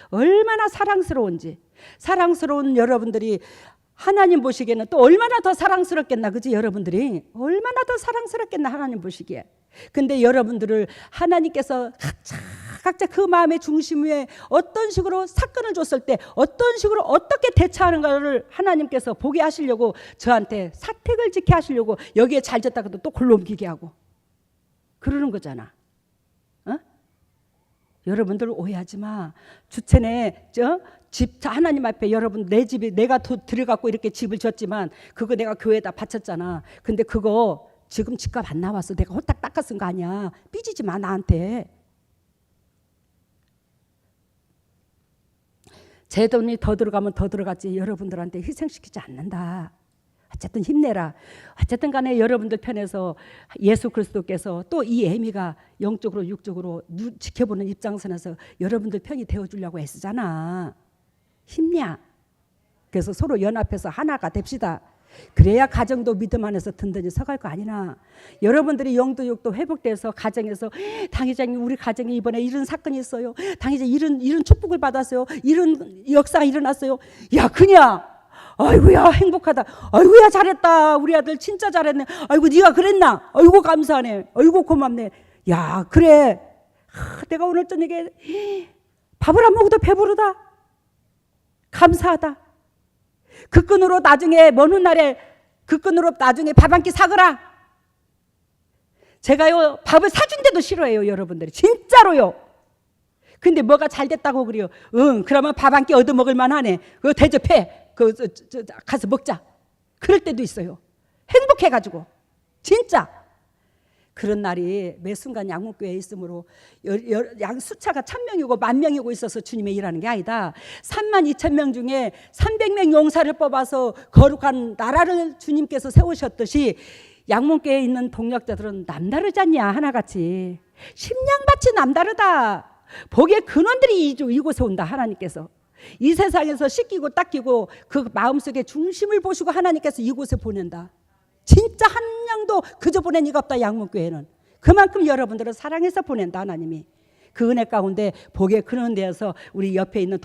얼마나 사랑스러운지. 사랑스러운 여러분들이 하나님 보시기에는 또 얼마나 더 사랑스럽겠나. 그지? 여러분들이 얼마나 더 사랑스럽겠나 하나님 보시기에. 근데 여러분들을 하나님께서 각자 그 마음의 중심 위에 어떤 식으로 사건을 줬을 때 어떤 식으로 어떻게 대처하는가를 하나님께서 보게 하시려고 저한테 사택을 지게 하시려고 여기에 잘 졌다가도 또 골로 옮기게 하고 그러는 거잖아. 여러분들 오해하지 마. 주체내 집 하나님 앞에 여러분 내 집이 내가 들여갖고 이렇게 집을 졌지만 그거 내가 교회에다 바쳤잖아. 근데 그거 지금 집값 안 나왔어. 내가 호딱 닦아쓴 거 아니야. 삐지지 마 나한테. 제 돈이 더 들어가면 더 들어갔지 여러분들한테 희생시키지 않는다. 어쨌든 힘내라. 어쨌든 간에 여러분들 편에서 예수 그리스도께서 또 이 애미가 영적으로 육적으로 지켜보는 입장선에서 여러분들 편이 되어주려고 애쓰잖아. 힘내. 그래서 서로 연합해서 하나가 됩시다. 그래야 가정도 믿음 안에서 든든히 서갈 거 아니나. 여러분들이 영도육도 회복돼서 가정에서 당회장님 우리 가정에 이번에 이런 사건이 있어요. 당회장님 이런 축복을 받았어요. 이런 역사가 일어났어요. 야 그냥 아이고야 행복하다. 아이고야 잘했다. 우리 아들 진짜 잘했네. 아이고 네가 그랬나. 아이고 감사하네. 아이고 고맙네. 야 그래. 내가 오늘 저녁에 밥을 안 먹어도 배부르다. 감사하다. 그 끈으로 나중에 먼 훗날에 그 끈으로 나중에 밥 한 끼 사거라. 제가요 밥을 사준데도 싫어해요 여러분들이. 진짜로요. 근데 뭐가 잘 됐다고 그래요. 그러면 밥 한 끼 얻어 먹을 만하네. 그거 대접해. 가서 먹자. 그럴 때도 있어요. 행복해가지고 진짜. 그런 날이 매 순간 양문교회에 있으므로 양 숫자가 1000명이고 10,000명이고 있어서 주님의 일하는 게 아니다. 32,000명 중에 300명 용사를 뽑아서 거룩한 나라를 주님께서 세우셨듯이 양문교회에 있는 동역자들은 남다르지 않냐 하나같이. 심령밭이 남다르다. 복의 근원들이 이곳에 온다 하나님께서. 이 세상에서 씻기고 닦이고 그 마음속의 중심을 보시고 하나님께서 이곳에 보낸다. 진짜 한 명도 그저 보낸 이가 없다. 양문교회는 그만큼 여러분들을 사랑해서 보낸다 하나님이. 그 은혜 가운데 복의 근원 되어서 우리 옆에 있는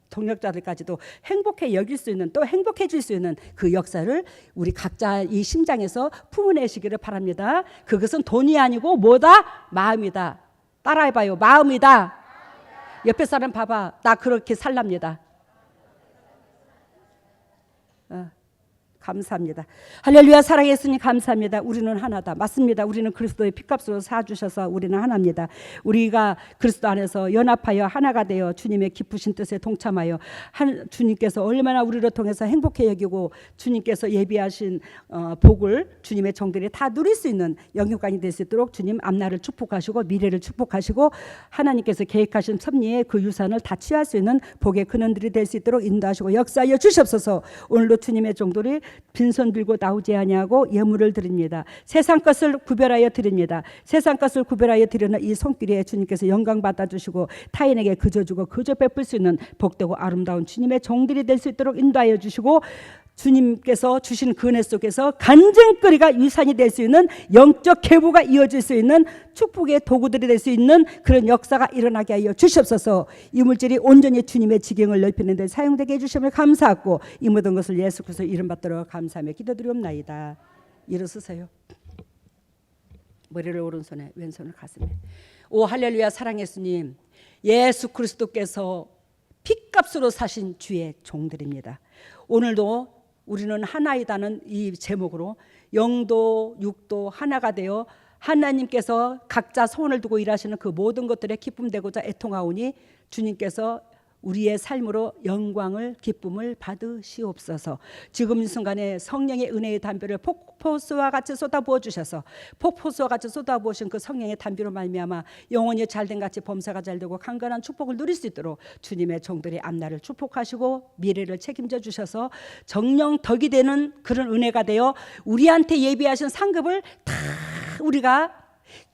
동역자들까지도 행복해 여길 수 있는 또 행복해질 수 있는 그 역사를 우리 각자 이 심장에서 품어내시기를 바랍니다. 그것은 돈이 아니고 뭐다? 마음이다. 따라해봐요. 마음이다. 옆에 사람 봐봐. 나 그렇게 살랍니다. 감사합니다. 할렐루야. 사랑해 예수님 감사합니다. 우리는 하나다. 맞습니다. 우리는 그리스도의 피값으로 사주셔서 우리는 하나입니다. 우리가 그리스도 안에서 연합하여 하나가 되어 주님의 기쁘신 뜻에 동참하여 주님께서 얼마나 우리를 통해서 행복해 여기고 주님께서 예비하신 복을 주님의 종들이 다 누릴 수 있는 영육간이 될 수 있도록 주님 앞날을 축복하시고 미래를 축복하시고 하나님께서 계획하신 섭리의 그 유산을 다 취할 수 있는 복의 근원들이 될 수 있도록 인도하시고 역사하여 주시옵소서. 오늘도 주님의 종들이 빈손 들고 나오지 아니하고 예물을 드립니다. 세상 것을 구별하여 드립니다. 세상 것을 구별하여 드리는 이 손길에 주님께서 영광 받아주시고 타인에게 그저 주고 그저 베풀 수 있는 복되고 아름다운 주님의 종들이 될 수 있도록 인도하여 주시고 주님께서 주신 그 은혜 속에서 간증거리가 유산이 될 수 있는 영적 계보가 이어질 수 있는 축복의 도구들이 될 수 있는 그런 역사가 일어나게 하여 주시옵소서. 이 물질이 온전히 주님의 지경을 넓히는 데 사용되게 해주심을 감사하고 이 모든 것을 예수 그리스도 이름 받들어 감사하며 기도드리옵나이다. 일어서세요. 머리를 오른손에 왼손을 가슴에. 오 할렐루야. 사랑 예수님, 예수 그리스도께서 피값으로 사신 주의 종들입니다. 오늘도 우리는 하나이다는 이 제목으로 영도 육도 하나가 되어 하나님께서 각자 소원을 두고 일하시는 그 모든 것들에 기쁨 되고자 애통하오니 주님께서 우리의 삶으로 영광을 기쁨을 받으시옵소서. 지금 이 순간에 성령의 은혜의 담비를 폭포수와 같이 쏟아부어 주셔서 폭포수와 같이 쏟아부으신 그 성령의 담비로 말미암아 영혼이 잘된 같이 범사가 잘되고 강건한 축복을 누릴 수 있도록 주님의 종들이 앞날을 축복하시고 미래를 책임져 주셔서 정령 덕이 되는 그런 은혜가 되어 우리한테 예비하신 상급을 다 우리가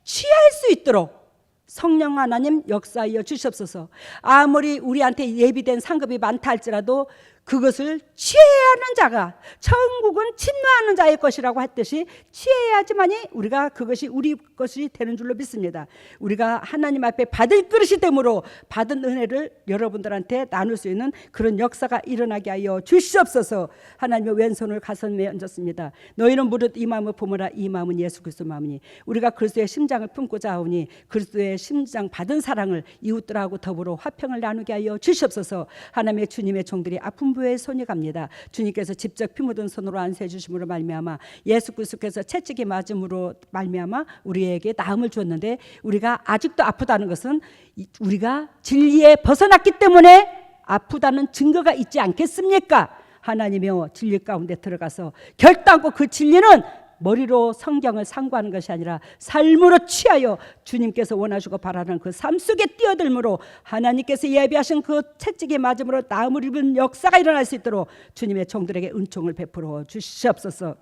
취할 수 있도록 성령 하나님 역사하여 주시옵소서. 아무리 우리한테 예비된 상급이 많다 할지라도 그것을 취해야 하는 자가 천국은 침노하는 자의 것이라고 했듯이 취해야지만이 우리가 그것이 우리 것이 되는 줄로 믿습니다. 우리가 하나님 앞에 받을 그릇이 되므로 받은 은혜를 여러분들한테 나눌 수 있는 그런 역사가 일어나게 하여 주시옵소서. 하나님의 왼손을 가슴에 얹었습니다. 너희는 무릇 이 마음을 품으라. 이 마음은 예수 그리스도 마음이니 우리가 그리스도의 심장을 품고자 하오니 그리스도의 심장 받은 사랑을 이웃들하고 더불어 화평을 나누게 하여 주시옵소서. 하나님의 주님의 종들이 아픈 부에 손이 갑니다. 주님께서 직접 피 묻은 손으로 안수해 주심으로 말미암아 예수 그리스도께서 채찍이 맞음으로 말미암아 우리에게 나음을 주었는데 우리가 아직도 아프다는 것은 우리가 진리에 벗어났기 때문에 아프다는 증거가 있지 않겠습니까? 하나님이여 진리 가운데 들어가서 결단코 그 진리는 머리로 성경을 상고하는 것이 아니라 삶으로 취하여 주님께서 원하시고 바라는 그 삶 속에 뛰어들므로 하나님께서 예비하신 그 채찍에 맞음으로 나음을 입은 역사가 일어날 수 있도록 주님의 종들에게 은총을 베풀어 주시옵소서.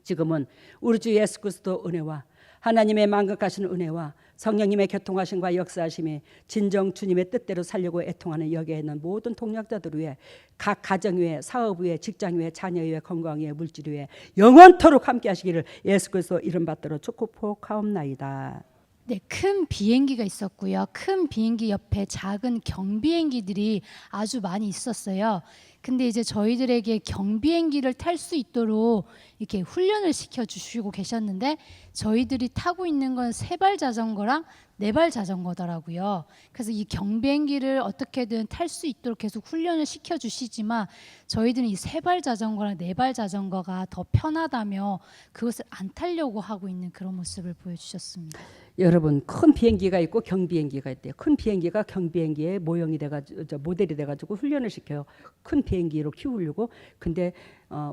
지금은 우리 주 예수 그리스도 은혜와 하나님의 만극하신 은혜와 성령님의 교통하심과 역사하심이 진정 주님의 뜻대로 살려고 애통하는 여기에 있는 모든 동력자들 위해 각 가정 위에 사업 위에 직장 위에 자녀 위에 건강 위에 물질 위에 영원토록 함께 하시기를 예수 그리스도 이름 받들어 축복하옵나이다.
네, 큰 비행기가 있었고요. 큰 비행기 옆에 작은 경비행기들이 아주 많이 있었어요. 근데 이제 저희들에게 경비행기를 탈 수 있도록 이렇게 훈련을 시켜주시고 계셨는데 저희들이 타고 있는 건 3발 자전거랑 4발 자전거더라고요. 그래서 이 경비행기를 어떻게든 탈 수 있도록 계속 훈련을 시켜주시지만 저희들은 이 3발 자전거랑 4발 자전거가 더 편하다며 그것을 안 타려고 하고 있는 그런 모습을 보여주셨습니다.
여러분 큰 비행기가 있고 경비행기가 있대요. 큰 비행기가 경비행기의 모형이 돼가지고 모델이 돼가지고 훈련을 시켜요. 큰 비행기로 키우려고. 근데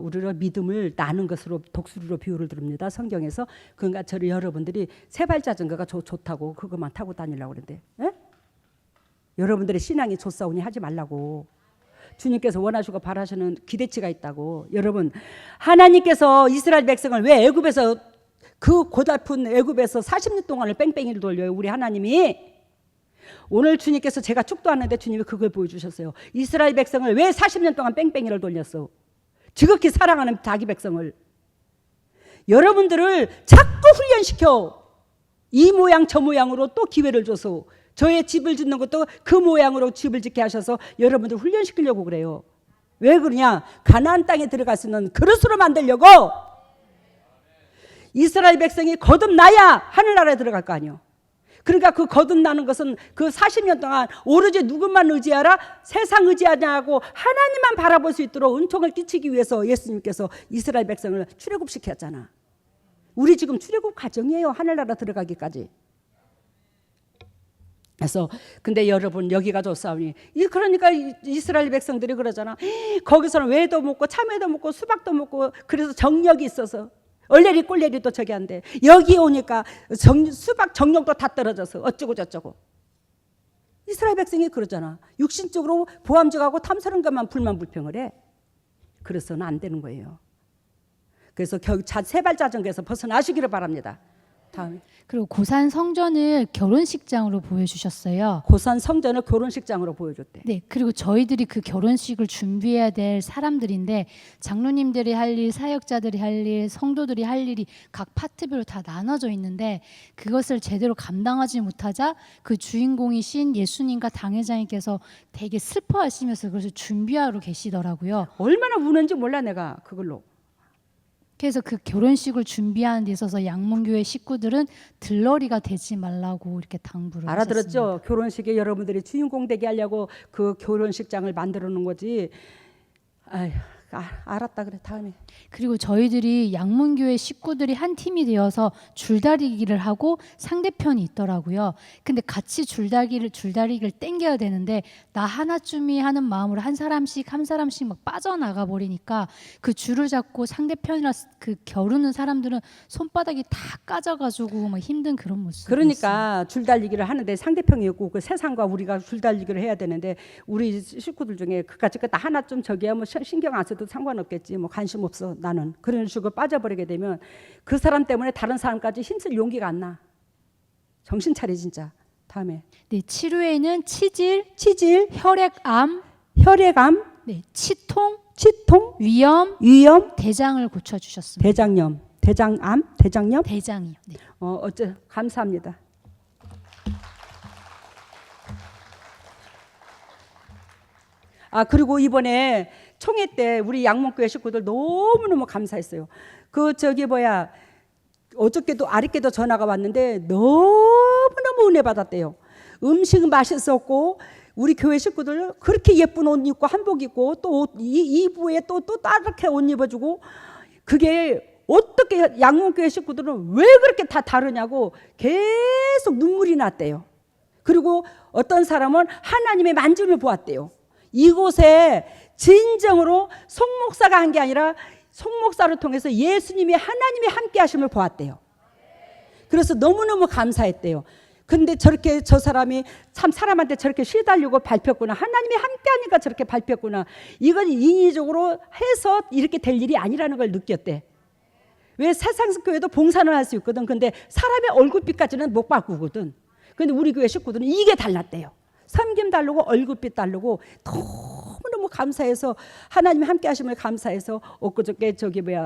우리가 믿음을 나는 것으로 독수리로 비유를 드립니다. 성경에서. 그러니까 저를 여러분들이 3발 자전거가 좋다고 그것만 타고 다니려고 그러는데 여러분들의 신앙이 좋사오니 하지 말라고. 주님께서 원하시고 바라시는 기대치가 있다고. 여러분 하나님께서 이스라엘 백성을 왜 애굽에서 그 고달픈 애굽에서 40년 동안을 뺑뺑이를 돌려요. 우리 하나님이. 오늘 주님께서 제가 축도하는데 주님이 그걸 보여주셨어요. 이스라엘 백성을 왜 40년 동안 뺑뺑이를 돌렸어? 지극히 사랑하는 자기 백성을. 여러분들을 자꾸 훈련시켜. 이 모양 저 모양으로 또 기회를 줘서 저의 집을 짓는 것도 그 모양으로 집을 짓게 하셔서 여러분들 훈련시키려고 그래요. 왜 그러냐? 가나안 땅에 들어갈 수 있는 그릇으로 만들려고. 이스라엘 백성이 거듭나야 하늘나라에 들어갈 거 아니에요. 그러니까 그 거듭나는 것은 그 40년 동안 오로지 누구만 의지하라? 세상 의지하냐고 하나님만 바라볼 수 있도록 은총을 끼치기 위해서 예수님께서 이스라엘 백성을 출애굽시켰잖아. 우리 지금 출애굽 과정이에요. 하늘나라 들어가기까지. 그래서 근데 여러분 여기가 좋사오니 그러니까 이스라엘 백성들이 그러잖아. 거기서는 왜도 먹고 참외도 먹고 수박도 먹고 그래서 정력이 있어서 얼레리 꼴레리도 저기 안 돼. 여기 오니까 수박 정력도 다 떨어져서 어쩌고 저쩌고. 이스라엘 백성이 그러잖아. 육신적으로 보암직하고 탐스러운 것만 불만불평을 해. 그래서는 안 되는 거예요. 그래서 세발 자전거에서 벗어나시기를 바랍니다. 다음에
그리고 고산 성전을 결혼식장으로 보여주셨어요.
고산 성전을 결혼식장으로 보여줬대.
네, 그리고 저희들이 그 결혼식을 준비해야 될 사람들인데 장로님들이 할 일, 사역자들이 할 일, 성도들이 할 일이 각 파트별로 다 나눠져 있는데 그것을 제대로 감당하지 못하자 그 주인공이신 예수님과 당회장님께서 되게 슬퍼하시면서 그것을 준비하러 계시더라고요.
얼마나 우는지 몰라 내가 그걸로.
그래서 그 결혼식을 준비하는 데 있어서 양문교회 식구들은 들러리가 되지 말라고 이렇게 당부를
알아들었죠?
하셨습니다.
결혼식에 여러분들이 주인공 되게 하려고 그 결혼식장을 만들어 놓은 거지. 아휴, 알았다 그래. 다음에.
그리고 저희들이 양문교회 식구들이 한 팀이 되어서 줄다리기를 하고 상대편이 있더라고요. 근데 같이 줄다리기를 땡겨야 되는데 나 하나쯤이 하는 마음으로 한 사람씩 막 빠져나가 버리니까 그 줄을 잡고 상대편이랑 그 겨루는 사람들은 손바닥이 다 까져가지고 막 힘든 그런 모습.
그러니까 줄달리기를 하는데 상대편이 있고 그 세상과 우리가 줄달리기를 해야 되는데 우리 식구들 중에 그까짓 거 다 하나쯤 저기야 뭐 신경 안 써도 상관없겠지. 뭐 관심 없어 나는. 그런 식으로 빠져버리게 되면 그 사람 때문에 다른 사람까지 힘쓸 용기가 안 나. 정신 차려 진짜. 다음에.
네, 치료에는 치질, 혈액암,
네,
치통,
위염,
대장을 고쳐주셨습니다.
대장염, 대장염.
대장이요. 네.
감사합니다. 그리고 이번에 총회 때 우리 양문교회 식구들 너무너무 감사했어요. 어저께도 아랫께도 전화가 왔는데 너무너무 은혜 받았대요. 음식은 맛있었고 우리 교회 식구들 그렇게 예쁜 옷 입고 한복 입고 또 2부에 또 따뜻하게 옷 입어주고 그게 어떻게 양문교회 식구들은 왜 그렇게 다 다르냐고 계속 눈물이 났대요. 그리고 어떤 사람은 하나님의 만짐을 보았대요. 이곳에 진정으로 송 목사가 한 게 아니라 송 목사를 통해서 예수님이 하나님이 함께 하심을 보았대요. 그래서 너무너무 감사했대요. 근데 저렇게 저 사람이 참 사람한테 저렇게 시달리고 밟혔구나. 하나님이 함께 하니까 저렇게 밟혔구나. 이건 인위적으로 해서 이렇게 될 일이 아니라는 걸 느꼈대. 왜 세상 교회도 봉사는 할 수 있거든. 근데 사람의 얼굴빛까지는 못 바꾸거든. 근데 우리 교회 식구들은 이게 달랐대요. 섬김 다르고 얼굴빛 다르고 너무너무 감사해서 하나님 함께 하심을 감사해서 엊그저께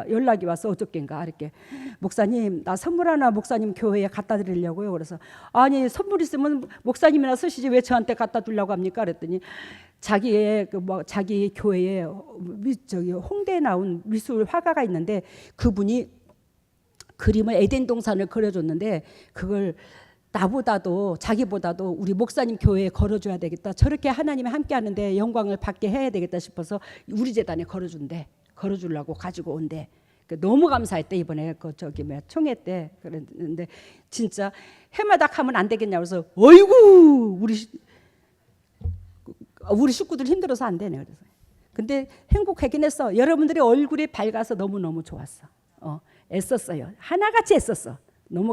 연락이 와서 어저께인가 이렇게 목사님 나 선물 하나 목사님 교회에 갖다 드리려고요. 그래서 아니 선물 있으면 목사님이나 쓰시지 왜 저한테 갖다 두려고 합니까? 그랬더니 자기 교회에 홍대에 나온 미술 화가가 있는데 그분이 그림을 에덴 동산을 그려줬는데 그걸 자기보다도 우리 목사님 교회에 걸어줘야 되겠다. 저렇게 하나님이 함께 하는데 영광을 받게 해야 되겠다 싶어서 우리 재단에 걸어주려고 가지고 온대. 너무 감사했대. 이번에 총회 때 그랬는데 진짜 해마다 하면 안 되겠냐고 그래서 어이구 우리 식구들 힘들어서 안 되네. 그래서 근데 행복하긴 했어. 여러분들의 얼굴이 밝아서 너무너무 좋았어. 애썼어요. 하나같이 애썼어. 너무